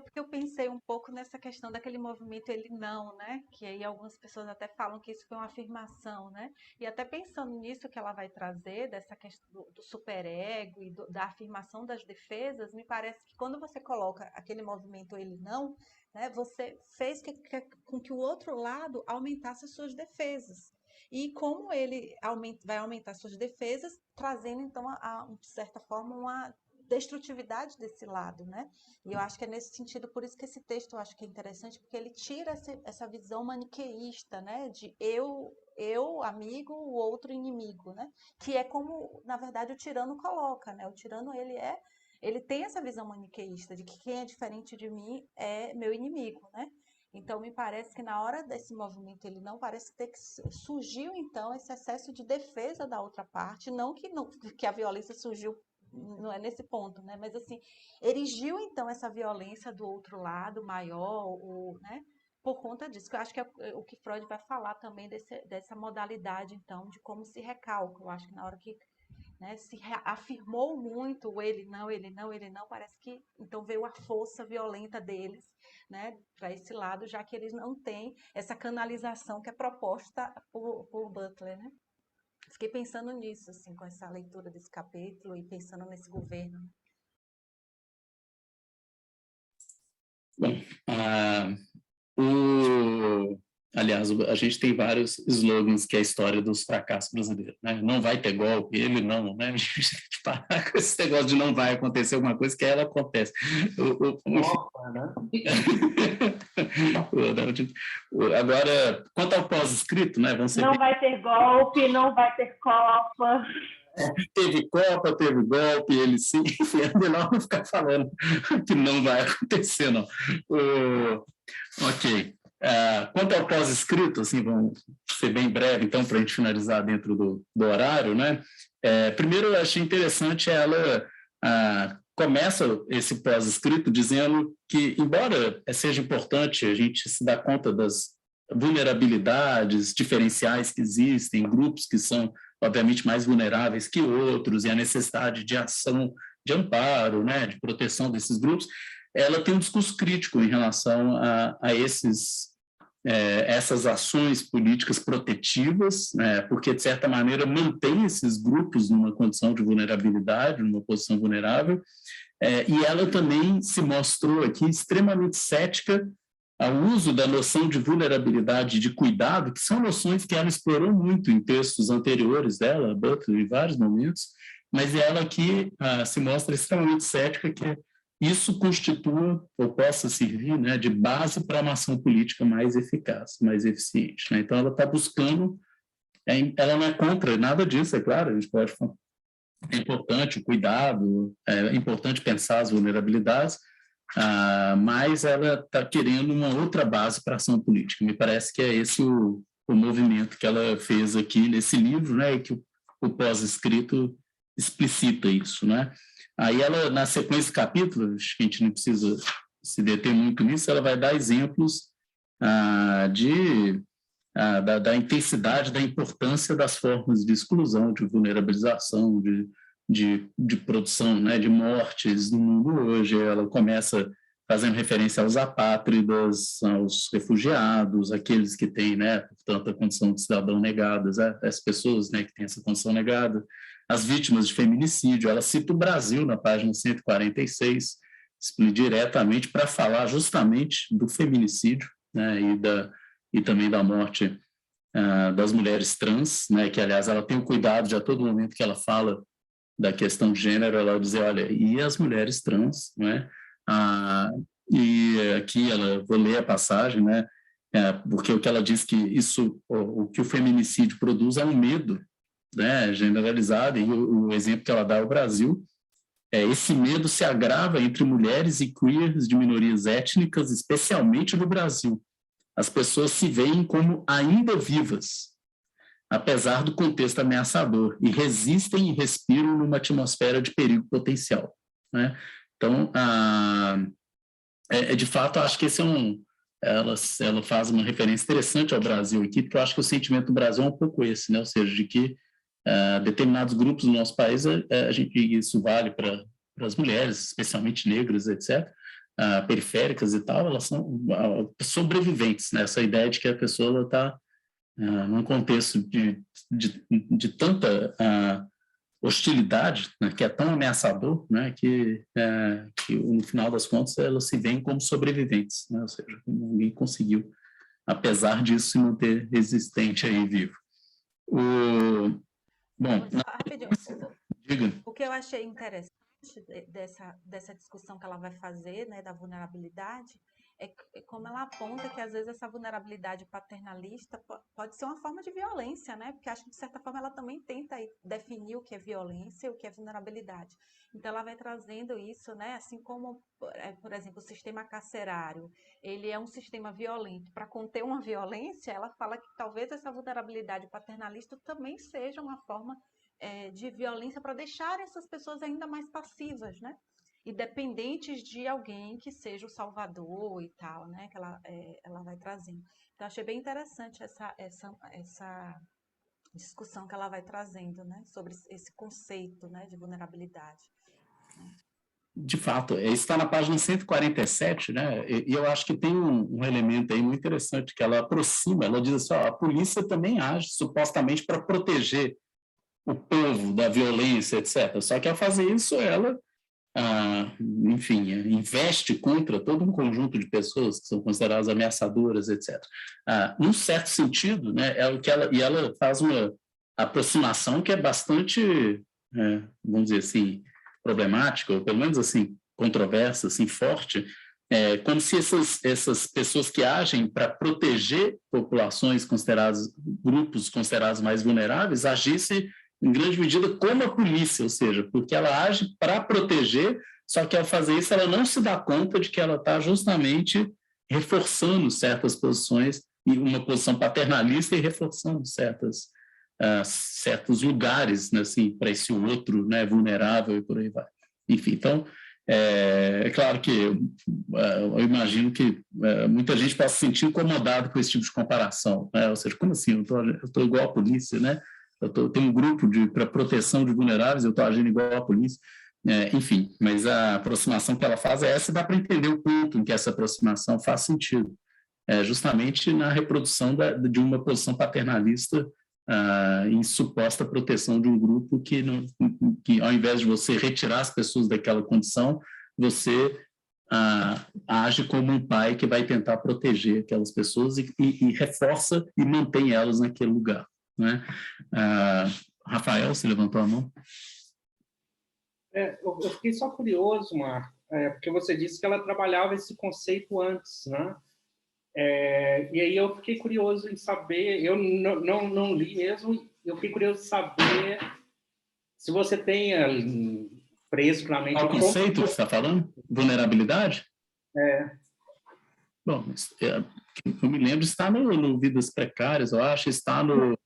Porque eu pensei um pouco nessa questão daquele movimento ele não, né? Que aí algumas pessoas até falam que isso foi uma afirmação, né? E até pensando nisso que ela vai trazer, dessa questão do superego e da afirmação das defesas, me parece que quando você coloca aquele movimento ele não, né? Você fez com que o outro lado aumentasse as suas defesas. E como ele vai aumentar suas defesas, trazendo então, de certa forma, uma destrutividade desse lado, né? E eu acho que é nesse sentido, por isso que esse texto eu acho que é interessante, porque ele tira essa visão maniqueísta, né? De eu amigo, o outro inimigo, né? Que é como, na verdade, o tirano coloca, né? O tirano, ele tem essa visão maniqueísta de que quem é diferente de mim é meu inimigo, né? Então, me parece que na hora desse movimento, ele não parece ter que surgiu, então, esse excesso de defesa da outra parte, não que a violência surgiu, não é nesse ponto, né? Mas, assim, erigiu, então, essa violência do outro lado maior, né? Por conta disso, que eu acho que é o que Freud vai falar também dessa modalidade, então, de como se recalca. Eu acho que na hora que, né, se afirmou muito o ele não, parece que então veio a força violenta deles, né, para esse lado, já que eles não têm essa canalização que é proposta por Butler, né? Fiquei pensando nisso, assim, com essa leitura desse capítulo e pensando nesse governo. Bom, aliás, a gente tem vários slogans que é a história dos fracassos brasileiros, né? Não vai ter golpe, ele não, né? A gente tem que parar com esse negócio de não vai acontecer alguma coisa, que ela acontece. Opa, né? Agora, quanto ao pós-escrito, né? Não vai ter golpe, não vai ter Copa. Teve Copa, teve golpe, ele sim, é melhor não ficar falando que não vai acontecer, não. Ok. Quanto ao pós-escrito, assim, vamos ser bem breve, então, para a gente finalizar dentro do horário, né? Primeiro, eu achei interessante, ela começa esse pós-escrito dizendo que, embora seja importante a gente se dar conta das vulnerabilidades diferenciais que existem, grupos que são, obviamente, mais vulneráveis que outros, e a necessidade de ação, de amparo, né, de proteção desses grupos, ela tem um discurso crítico em relação a essas ações políticas protetivas, né, porque, de certa maneira, mantém esses grupos numa condição de vulnerabilidade, numa posição vulnerável, e ela também se mostrou aqui extremamente cética ao uso da noção de vulnerabilidade e de cuidado, que são noções que ela explorou muito em textos anteriores dela, Butler, em vários momentos, mas ela aqui se mostra extremamente cética que isso constitua ou possa servir, né, de base para uma ação política mais eficaz, mais eficiente, né? Então, ela está buscando, ela não é contra nada disso, é claro, a gente pode falar. É importante o cuidado, é importante pensar as vulnerabilidades, mas ela está querendo uma outra base para a ação política. Me parece que é esse o movimento que ela fez aqui nesse livro, né, e que o pós-escrito explicita isso, né? Aí ela, na sequência do capítulo, acho que a gente não precisa se deter muito nisso, ela vai dar exemplos da intensidade, da importância das formas de exclusão, de vulnerabilização, de produção, né, de mortes no mundo hoje. Ela começa fazendo referência aos apátridas, aos refugiados, aqueles que têm, né, portanto, a condição de cidadão negada, as pessoas, né, que têm essa condição negada, as vítimas de feminicídio. Ela cita o Brasil na página 146, diretamente para falar justamente do feminicídio, né, e também da morte das mulheres trans, né, que, aliás, ela tem o cuidado de, a todo momento que ela fala da questão de gênero, ela dizer, olha, e as mulheres trans, né? E aqui, vou ler a passagem, né? porque o que ela diz que o que o feminicídio produz é um medo, né, generalizado, e o exemplo que ela dá é o Brasil. Esse medo se agrava entre mulheres e queers de minorias étnicas, especialmente no Brasil. As pessoas se veem como ainda vivas, apesar do contexto ameaçador, e resistem e respiram numa atmosfera de perigo potencial, né? Então, de fato, acho que esse ela faz uma referência interessante ao Brasil aqui, porque eu acho que o sentimento do Brasil é um pouco esse, né? Ou seja, de que determinados grupos do nosso país, isso vale para as mulheres, especialmente negras, etc., periféricas e tal, elas são sobreviventes, né? Essa ideia de que a pessoa está num contexto de tanta hostilidade, né, que é tão ameaçador, né, que no final das contas elas se veem como sobreviventes, né? Ou seja, ninguém conseguiu, apesar disso, se manter resistente aí vivo. Bom, rapidinho, diga. o que eu achei interessante dessa discussão que ela vai fazer, né, da vulnerabilidade, é como ela aponta que às vezes essa vulnerabilidade paternalista pode ser uma forma de violência, né? Porque acho que de certa forma ela também tenta definir o que é violência e o que é vulnerabilidade. Então ela vai trazendo isso, né? Assim como, por exemplo, o sistema carcerário, ele é um sistema violento. Para conter uma violência, ela fala que talvez essa vulnerabilidade paternalista também seja uma forma de violência para deixar essas pessoas ainda mais passivas, né? E dependentes de alguém que seja o salvador e tal, né? Que ela vai trazendo. Então, achei bem interessante essa discussão que ela vai trazendo, né? Sobre esse conceito, né? De vulnerabilidade. De fato, isso está na página 147, né? E eu acho que tem um elemento aí muito interessante, que ela aproxima, ela diz assim, a polícia também age supostamente para proteger o povo da violência, etc. Só que ao fazer isso, ela enfim, investe contra todo um conjunto de pessoas que são consideradas ameaçadoras, etc. Num certo sentido, né, ela faz uma aproximação que é bastante, vamos dizer assim, problemática, ou pelo menos assim, controversa, assim, forte, como se essas pessoas que agem para proteger populações grupos considerados mais vulneráveis, agissem em grande medida como a polícia, ou seja, porque ela age para proteger, só que ao fazer isso ela não se dá conta de que ela está justamente reforçando certas posições, e uma posição paternalista e reforçando certos lugares, né, assim, para esse outro, né, vulnerável e por aí vai. Enfim, então, é claro que eu imagino que muita gente possa se sentir incomodado com esse tipo de comparação, né? Ou seja, como assim? Eu estou igual a polícia, né? Tenho um grupo para proteção de vulneráveis, eu estou agindo igual a polícia. Enfim, mas a aproximação que ela faz é essa, e dá para entender o ponto em que essa aproximação faz sentido. Justamente na reprodução de uma posição paternalista em suposta proteção de um grupo que, ao invés de você retirar as pessoas daquela condição, você age como um pai que vai tentar proteger aquelas pessoas e reforça e mantém elas naquele lugar, né? Rafael, você levantou a mão? Eu fiquei só curioso, Marco, porque você disse que ela trabalhava esse conceito antes, né? E aí eu fiquei curioso em saber, eu não li mesmo, eu fiquei curioso em saber se você tem preso claramente... Qual conceito que você está falando? Vulnerabilidade? Bom, eu me lembro, está no Vidas Precárias, eu acho, está no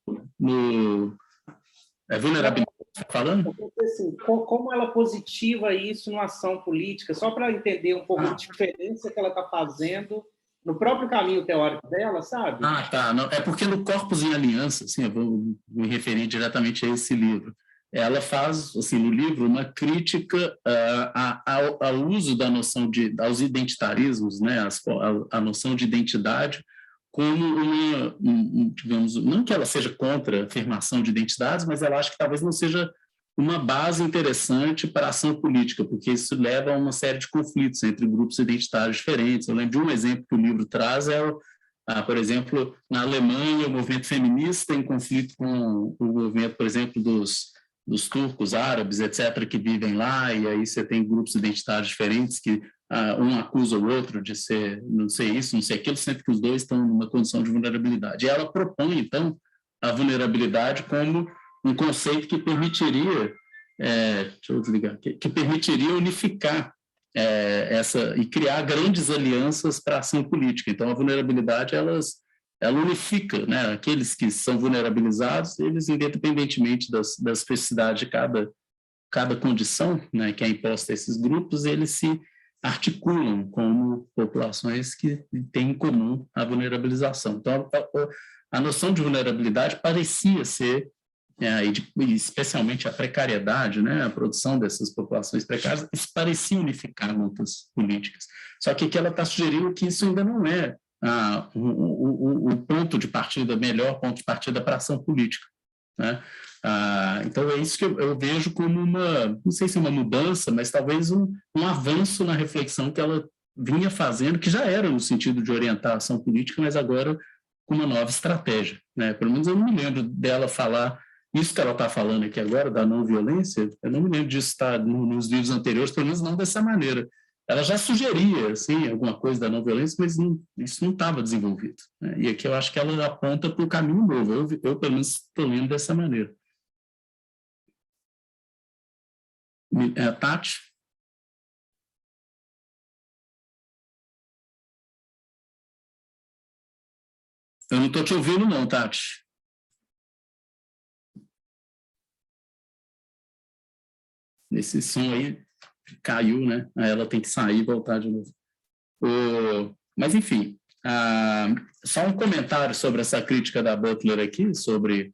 vulnerabilidade, você está falando? Assim, como ela positiva isso numa ação política, só para entender um pouco a diferença que ela está fazendo no próprio caminho teórico dela, sabe? Tá. Não, é porque no Corpos em Aliança, assim, eu vou me referir diretamente a esse livro, ela faz, assim, no livro, uma crítica ao uso da noção aos identitarismos, né, a noção de identidade como digamos, não que ela seja contra a afirmação de identidades, mas ela acha que talvez não seja uma base interessante para a ação política, porque isso leva a uma série de conflitos entre grupos identitários diferentes. Eu lembro de um exemplo que o livro traz, por exemplo, na Alemanha, o movimento feminista em conflito com o movimento, por exemplo, dos dos turcos, árabes, etc., que vivem lá, e aí você tem grupos identitários diferentes que um acusa o outro de ser não sei isso, não sei aquilo, sempre que os dois estão numa condição de vulnerabilidade. E ela propõe, então, a vulnerabilidade como um conceito que permitiria, deixa eu desligar aqui, que permitiria unificar e criar grandes alianças para a ação política. Então, a vulnerabilidade, ela unifica, né? Aqueles que são vulnerabilizados, eles, independentemente das especificidades de cada condição, né, que é imposta a esses grupos, eles se articulam como populações que têm em comum a vulnerabilização. Então, a noção de vulnerabilidade parecia ser, especialmente a precariedade, né, a produção dessas populações precárias, isso parecia unificar lutas políticas. Só que aqui ela está sugerindo que isso ainda não é o ponto de partida, melhor ponto de partida para a ação política, né? Então, é isso que eu vejo como não sei se é uma mudança, mas talvez um avanço na reflexão que ela vinha fazendo, que já era no sentido de orientar a ação política, mas agora com uma nova estratégia, né? Pelo menos eu não me lembro dela falar isso que ela está falando aqui agora, da não violência, eu não me lembro disso estar nos livros anteriores, pelo menos não dessa maneira. Ela já sugeria, assim, alguma coisa da não violência, mas isso não estava desenvolvido, né? E aqui eu acho que ela aponta para o caminho novo. Eu, pelo menos, estou lendo dessa maneira. Tati? Eu não estou te ouvindo, não, Tati. Esse som aí caiu, né? Aí ela tem que sair e voltar de novo. Mas, enfim, só um comentário sobre essa crítica da Butler aqui, sobre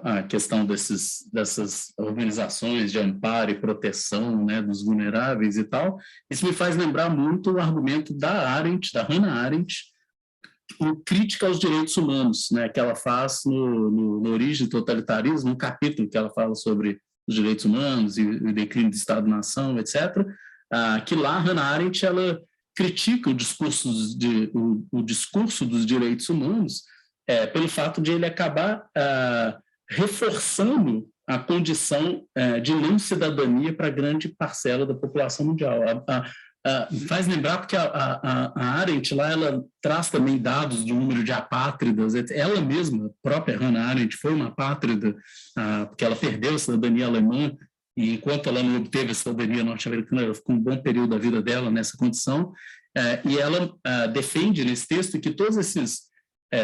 a questão dessas organizações de amparo e proteção, né, dos vulneráveis e tal. Isso me faz lembrar muito o argumento da Hannah Arendt, crítica aos direitos humanos, né, que ela faz no Origem do Totalitarismo, um capítulo que ela fala sobre os direitos humanos e o declínio do Estado-nação, etc., que lá Hannah Arendt ela critica o discurso dos direitos humanos pelo fato de ele acabar reforçando a condição de não cidadania para grande parcela da população mundial. Faz lembrar porque a Arendt lá ela traz também dados do número de apátridas. Ela mesma, a própria Hannah Arendt, foi uma apátrida porque ela perdeu a cidadania alemã e enquanto ela não obteve a cidadania norte-americana, ela ficou um bom período da vida dela nessa condição. E ela defende nesse texto que todos esses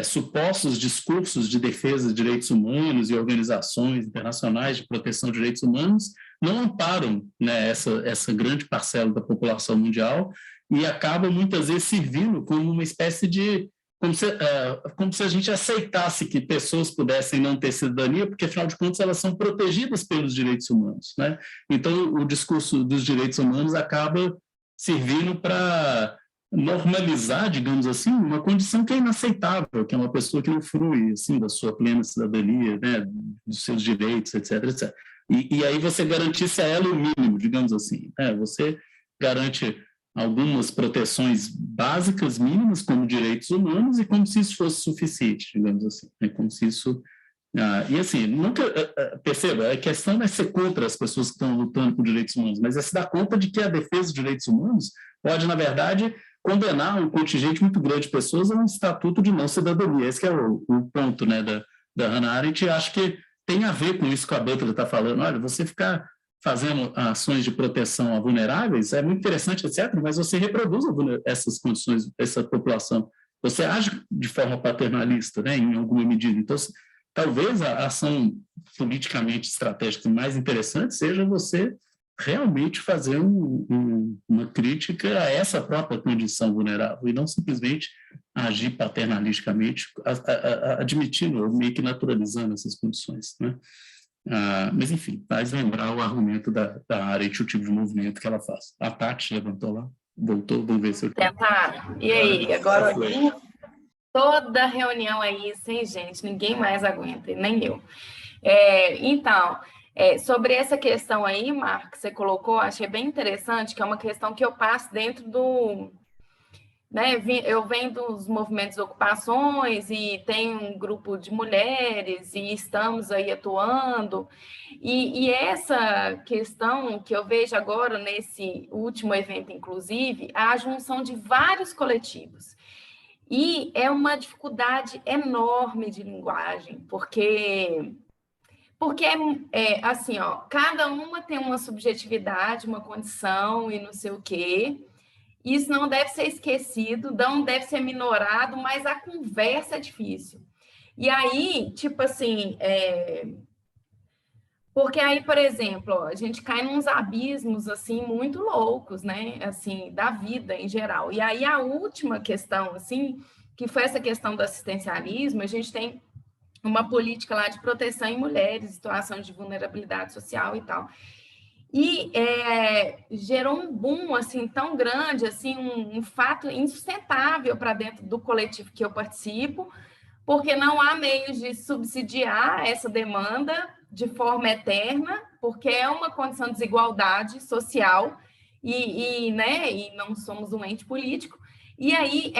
supostos discursos de defesa de direitos humanos e organizações internacionais de proteção de direitos humanos não amparam, né, essa grande parcela da população mundial e acabam muitas vezes servindo como uma espécie de como se a gente aceitasse que pessoas pudessem não ter cidadania, porque afinal de contas elas são protegidas pelos direitos humanos, né? Então o discurso dos direitos humanos acaba servindo para normalizar, digamos assim, uma condição que é inaceitável, que é uma pessoa que não frui assim, da sua plena cidadania, né, dos seus direitos, etc, etc. E aí você garantisse a ela o mínimo, digamos assim. Você garante algumas proteções básicas, mínimas, como direitos humanos, e como se isso fosse suficiente, digamos assim. Como se isso... e assim, nunca... perceba, a questão não é ser contra as pessoas que estão lutando por direitos humanos, mas é se dar conta de que a defesa de direitos humanos pode, na verdade, condenar um contingente muito grande de pessoas a um estatuto de não cidadania. Esse que é o ponto, né, da Hannah Arendt, e acho que tem a ver com isso que a Butler está falando. Olha, você ficar fazendo ações de proteção a vulneráveis é muito interessante, etc., mas você reproduz essas condições, essa população. Você age de forma paternalista, né, em alguma medida. Então, talvez a ação politicamente estratégica mais interessante seja você realmente fazer uma crítica a essa própria condição vulnerável e não simplesmente agir paternalisticamente, admitindo ou meio que naturalizando essas condições, né? Mas, enfim, faz lembrar o argumento da Arendt, o tipo de movimento que ela faz. A Tati levantou lá, voltou, vamos ver se eu... Tentar. E aí, agora toda reunião aí sem gente, ninguém mais aguenta, nem eu. Então... sobre essa questão aí, Marco, que você colocou, achei bem interessante, que é uma questão que eu passo dentro né? Eu venho dos movimentos de ocupações e tem um grupo de mulheres e estamos aí atuando. E essa questão que eu vejo agora nesse último evento, inclusive, a junção de vários coletivos. E é uma dificuldade enorme de linguagem, porque assim, ó, cada uma tem uma subjetividade, uma condição e não sei o quê. Isso não deve ser esquecido, não deve ser minorado, mas a conversa é difícil. E aí, tipo assim, porque aí, por exemplo, ó, a gente cai nos abismos, assim, muito loucos, né? Assim, da vida em geral. E aí, a última questão, assim, que foi essa questão do assistencialismo, a gente tem uma política lá de proteção em mulheres, situação de vulnerabilidade social e tal. E gerou um boom, assim, tão grande, assim, um fato insustentável para dentro do coletivo que eu participo, porque não há meios de subsidiar essa demanda de forma eterna, porque é uma condição de desigualdade social né, e não somos um ente político. E aí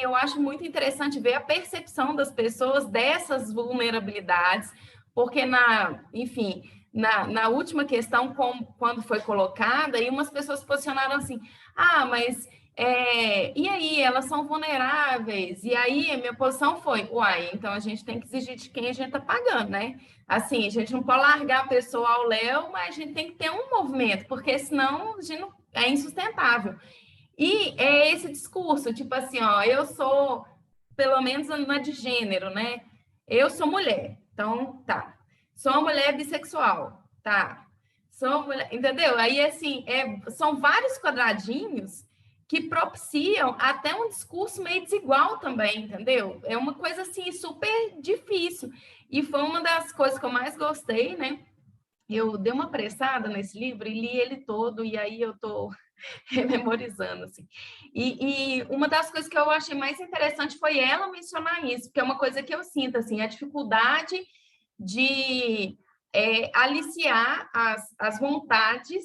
eu acho muito interessante ver a percepção das pessoas dessas vulnerabilidades, porque enfim, na última questão, quando foi colocada, e umas pessoas se posicionaram assim, mas e aí, elas são vulneráveis. E aí, a minha posição foi, uai, então a gente tem que exigir de quem a gente está pagando, né? Assim, a gente não pode largar a pessoa ao léu, mas a gente tem que ter um movimento, porque senão a gente não, é insustentável. E é esse discurso, tipo assim, ó, eu sou, pelo menos na de gênero, né? Eu sou mulher, então tá. Sou uma mulher bissexual, tá. Sou uma mulher, entendeu? Aí, assim, são vários quadradinhos que propiciam até um discurso meio desigual também, entendeu? É uma coisa, assim, super difícil. E foi uma das coisas que eu mais gostei, né? Eu dei uma pressada nesse livro e li ele todo, e aí eu tô rememorizando, assim. E uma das coisas que eu achei mais interessante foi ela mencionar isso, porque é uma coisa que eu sinto, assim, a dificuldade de aliciar as vontades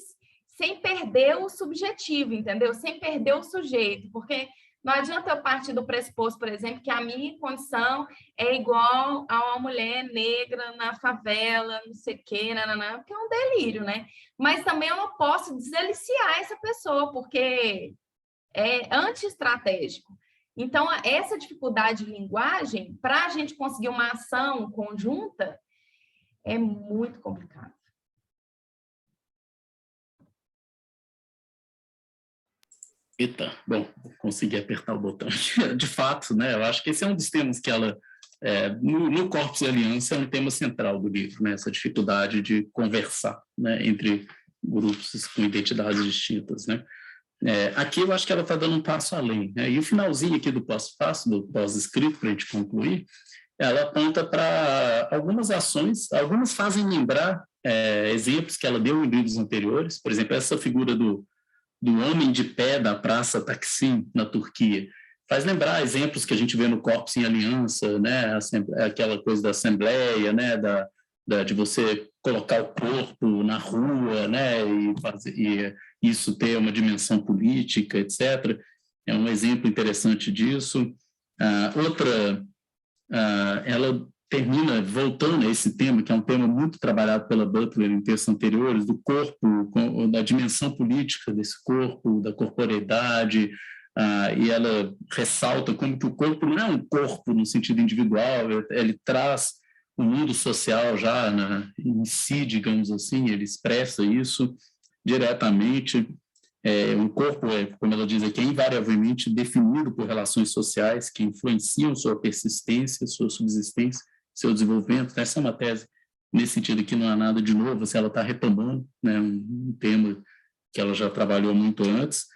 sem perder o subjetivo, entendeu? Sem perder o sujeito, porque não adianta eu partir do pressuposto, por exemplo, que a minha condição é igual a uma mulher negra na favela, não sei o quê, porque é um delírio, né? Mas também eu não posso desaliciar essa pessoa, porque é anti-estratégico. Então, essa dificuldade de linguagem, para a gente conseguir uma ação conjunta, é muito complicado. Eita, bom, consegui apertar o botão. De fato, né, eu acho que esse é um dos temas que ela, no Corpus e Aliança, é um tema central do livro, né, essa dificuldade de conversar, né, entre grupos com identidades distintas, né. Aqui eu acho que ela está dando um passo além, né, e o finalzinho aqui do passo-passo, do pós-escrito, para a gente concluir, ela aponta para algumas ações, algumas fazem lembrar exemplos que ela deu em livros anteriores, por exemplo, essa figura do homem de pé da Praça Taksim, na Turquia. Faz lembrar exemplos que a gente vê no Corpus em Aliança, né? Aquela coisa da assembleia, né? De você colocar o corpo na rua, né? E isso ter uma dimensão política, etc. É um exemplo interessante disso. Ela termina voltando a esse tema, que é um tema muito trabalhado pela Butler em textos anteriores, do corpo, da dimensão política desse corpo, da corporeidade, e ela ressalta como que o corpo não é um corpo no sentido individual, ele traz o mundo social já em si, digamos assim, ele expressa isso diretamente. Um corpo, como ela diz aqui, é invariavelmente definido por relações sociais que influenciam sua persistência, sua subsistência, seu desenvolvimento. Essa é uma tese, nesse sentido aqui não há nada de novo, ela está retomando, né, um tema que ela já trabalhou muito antes,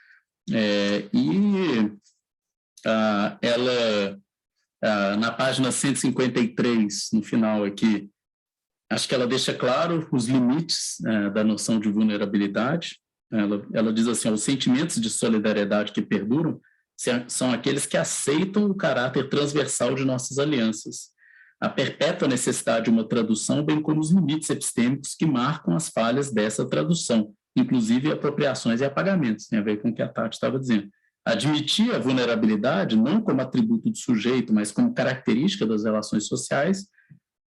ela, na página 153, no final aqui, acho que ela deixa claro os limites da noção de vulnerabilidade. Ela diz assim, os sentimentos de solidariedade que perduram são aqueles que aceitam o caráter transversal de nossas alianças, a perpétua necessidade de uma tradução, bem como os limites epistêmicos que marcam as falhas dessa tradução, inclusive apropriações e apagamentos, tem a ver com o que a Tati estava dizendo. Admitir a vulnerabilidade, não como atributo do sujeito, mas como característica das relações sociais,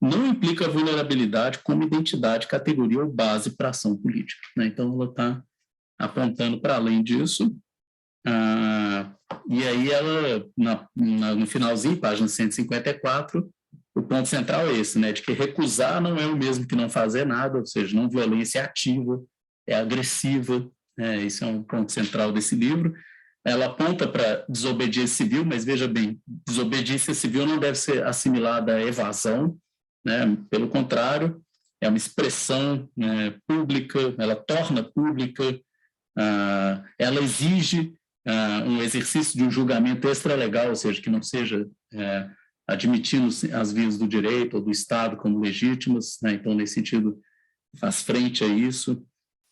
não implica a vulnerabilidade como identidade, categoria ou base para a ação política, né? Então, ela está apontando para além disso. E aí, ela, no finalzinho, página 154, o ponto central é esse, né? De que recusar não é o mesmo que não fazer nada, ou seja, não violência é ativa, é agressiva, né? Esse é um ponto central desse livro. Ela aponta para desobediência civil, mas veja bem, desobediência civil não deve ser assimilada à evasão, né? Pelo contrário, é uma expressão, né, pública, ela torna pública, ela exige um exercício de um julgamento extralegal, ou seja, que não seja admitindo as vias do direito ou do Estado como legítimas, né? Então, nesse sentido, faz frente a isso.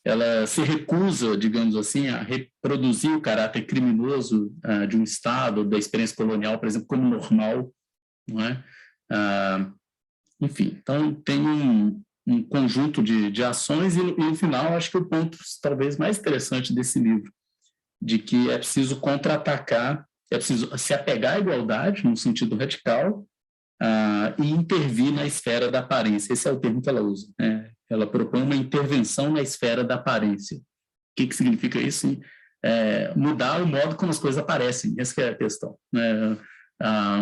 Ela se recusa, digamos assim, a reproduzir o caráter criminoso de um Estado, da experiência colonial, por exemplo, como normal, não é? Enfim, então tem um conjunto de ações e, no final, acho que o ponto talvez mais interessante desse livro, de que é preciso contra-atacar, é preciso se apegar à igualdade, no sentido radical, e intervir na esfera da aparência. Esse é o termo que ela usa, né? Ela propõe uma intervenção na esfera da aparência. O que significa isso? Mudar o modo como as coisas aparecem, essa é a questão, né?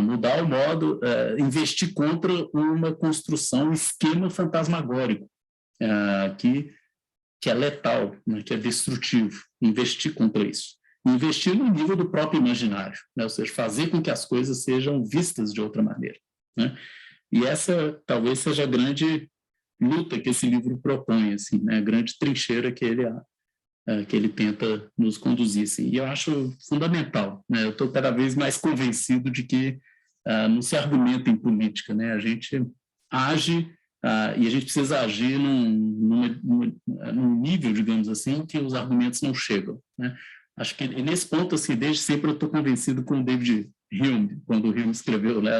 Mudar o modo, investir contra uma construção, um esquema fantasmagórico, que é letal, né? Que é destrutivo, investir contra isso. Investir no nível do próprio imaginário, né? Ou seja, fazer com que as coisas sejam vistas de outra maneira, né? E essa talvez seja a grande luta que esse livro propõe, assim, né? A grande trincheira que ele tenta nos conduzir, assim. E eu acho fundamental, né? Eu estou cada vez mais convencido de que não se argumenta em política, né? A gente age e a gente precisa agir num nível, digamos assim, que os argumentos não chegam, né? Acho que nesse ponto, assim, desde sempre eu estou convencido com o David Hume, quando o Hume escreveu, né,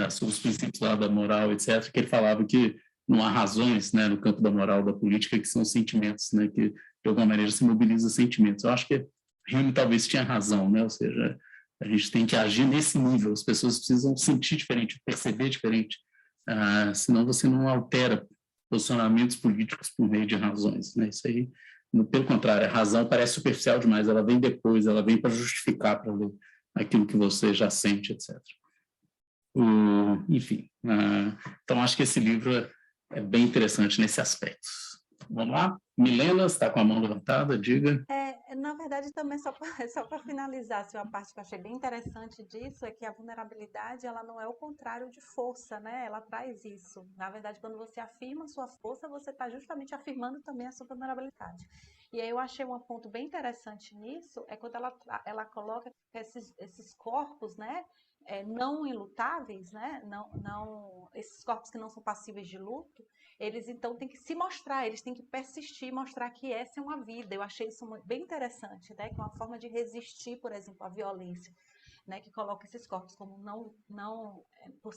sobre os princípios lá da moral, etc., que ele falava que não há razões, né, no campo da moral da política, que são sentimentos, né, que de alguma maneira se mobiliza sentimentos. Eu acho que Hume talvez tinha razão, né, ou seja, a gente tem que agir nesse nível, as pessoas precisam sentir diferente, perceber diferente, senão você não altera posicionamentos políticos por meio de razões, né, isso aí. Pelo contrário, a razão parece superficial demais, ela vem depois, ela vem para justificar para aquilo que você já sente, etc. Enfim, então acho que esse livro é bem interessante nesse aspecto. Vamos lá? Milena, está com a mão levantada, diga. Na verdade, também só para finalizar, assim, uma parte que eu achei bem interessante disso é que a vulnerabilidade, ela não é o contrário de força, né? Ela traz isso. Na verdade, quando você afirma a sua força, você está justamente afirmando também a sua vulnerabilidade. E aí eu achei um ponto bem interessante nisso, é quando ela coloca esses corpos, né? Não enlutáveis, né? Esses corpos que não são passíveis de luto, eles então têm que se mostrar, eles têm que persistir, mostrar que essa é uma vida. Eu achei isso bem interessante, né? Que é uma forma de resistir, por exemplo, à violência, né? Que coloca esses corpos como não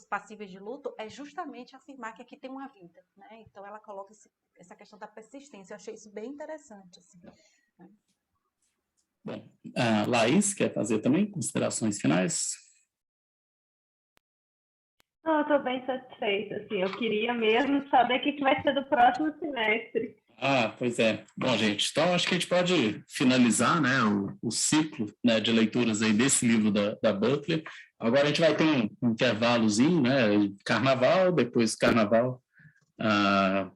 passíveis de luto, é justamente afirmar que aqui tem uma vida, né? Então ela coloca essa questão da persistência. Eu achei isso bem interessante, assim, né? Bom, Laís, quer fazer também considerações finais? Não, eu estou bem satisfeita, assim, eu queria mesmo saber o que vai ser do próximo semestre. Pois é. Bom, gente, então acho que a gente pode finalizar, né, o ciclo, né, de leituras aí desse livro da Butler. Agora a gente vai ter um intervalozinho, né, carnaval, depois carnaval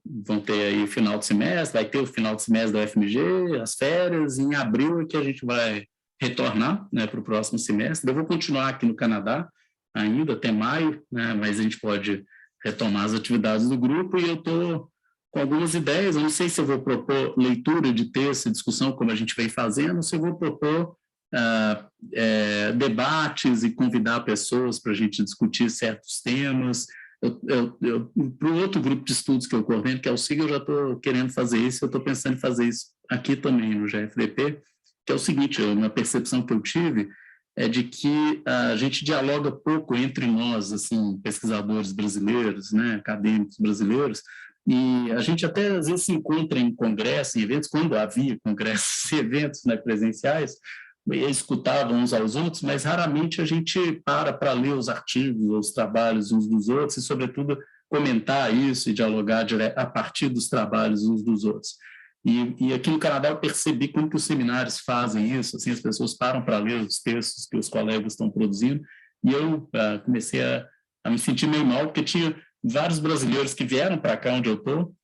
vão ter aí o final de semestre, vai ter o final de semestre da UFMG, as férias, e em abril é que a gente vai retornar, né, para o próximo semestre. Eu vou continuar aqui no Canadá ainda até maio, né, mas a gente pode retomar as atividades do grupo e eu estou com algumas ideias. Eu não sei se eu vou propor leitura de texto, discussão, como a gente vem fazendo, se eu vou propor debates e convidar pessoas para a gente discutir certos temas. Para o outro grupo de estudos que eu coordeno, que é o SIG, eu já estou querendo fazer isso, eu estou pensando em fazer isso aqui também no GFDP, que é o seguinte, uma percepção que eu tive é de que a gente dialoga pouco entre nós, assim, pesquisadores brasileiros, né, acadêmicos brasileiros, e a gente até às vezes se encontra em congressos, em eventos, quando havia congressos e eventos, né, presenciais, escutavam uns aos outros, mas raramente a gente para ler os artigos, os trabalhos uns dos outros, e, sobretudo, comentar isso e dialogar a partir dos trabalhos uns dos outros. E aqui no Canadá eu percebi como que os seminários fazem isso, assim, as pessoas param para ler os textos que os colegas estão produzindo, e eu comecei a me sentir meio mal, porque tinha vários brasileiros que vieram para cá onde eu estou,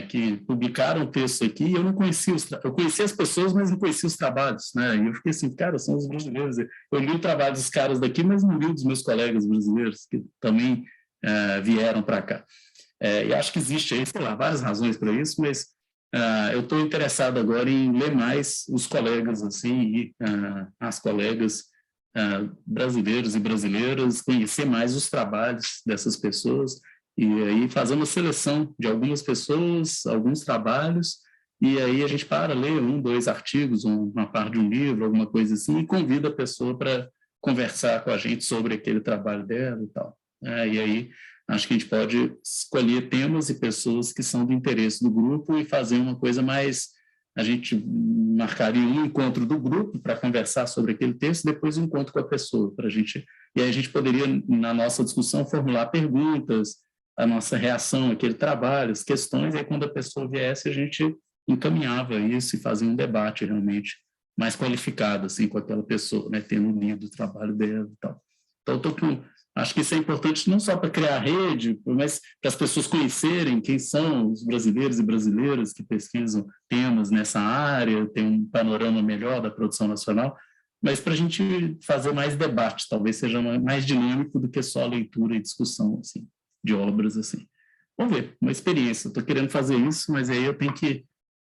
que publicaram texto aqui, e eu não conhecia eu conhecia as pessoas, mas não conhecia os trabalhos, né? E eu fiquei assim, cara, são os brasileiros. Eu li o trabalho dos caras daqui, mas não li dos meus colegas brasileiros, que também vieram para cá. E acho que existe aí, sei lá, várias razões para isso, mas eu estou interessado agora em ler mais os colegas, assim, e as colegas brasileiros e brasileiras, conhecer mais os trabalhos dessas pessoas, e aí fazer uma seleção de algumas pessoas, alguns trabalhos, e aí a gente ler 1, 2 artigos, uma parte de um livro, alguma coisa assim, e convida a pessoa para conversar com a gente sobre aquele trabalho dela e tal. E aí acho que a gente pode escolher temas e pessoas que são do interesse do grupo e fazer uma coisa mais... A gente marcaria um encontro do grupo para conversar sobre aquele texto, depois um encontro com a pessoa, para a gente... E aí a gente poderia, na nossa discussão, formular perguntas, a nossa reação àquele trabalho, as questões, e aí quando a pessoa viesse, a gente encaminhava isso e fazia um debate realmente mais qualificado, assim, com aquela pessoa, né, tendo lido o trabalho dela e tal. Então, acho que isso é importante não só para criar rede, mas para as pessoas conhecerem quem são os brasileiros e brasileiras que pesquisam temas nessa área, ter um panorama melhor da produção nacional, mas para a gente fazer mais debate, talvez seja mais dinâmico do que só leitura e discussão, assim, de obras, assim. Vamos ver, uma experiência. Estou querendo fazer isso, mas aí eu tenho que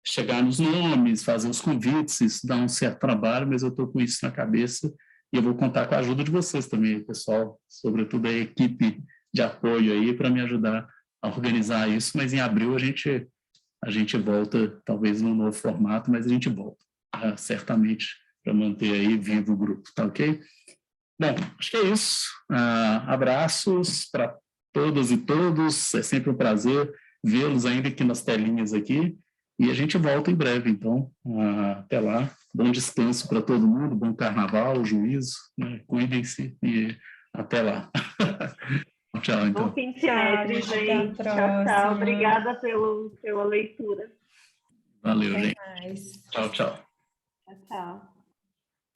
chegar nos nomes, fazer os convites, isso dá um certo trabalho, mas eu estou com isso na cabeça e eu vou contar com a ajuda de vocês também, pessoal, sobretudo a equipe de apoio aí, para me ajudar a organizar isso, mas em abril a gente volta, talvez num novo formato, mas a gente volta, certamente, para manter aí vivo o grupo, tá ok? Bom, acho que é isso. Abraços para todas e todos, é sempre um prazer vê-los ainda aqui nas telinhas aqui, e a gente volta em breve, então, até lá, bom descanso para todo mundo, bom carnaval, juízo, né? Cuidem-se e até lá. Tchau, então. Bom fim de semestre, gente. Tchau, tchau. Obrigada pela leitura. Valeu, Até gente. mais. Tchau, tchau. Tchau, tchau.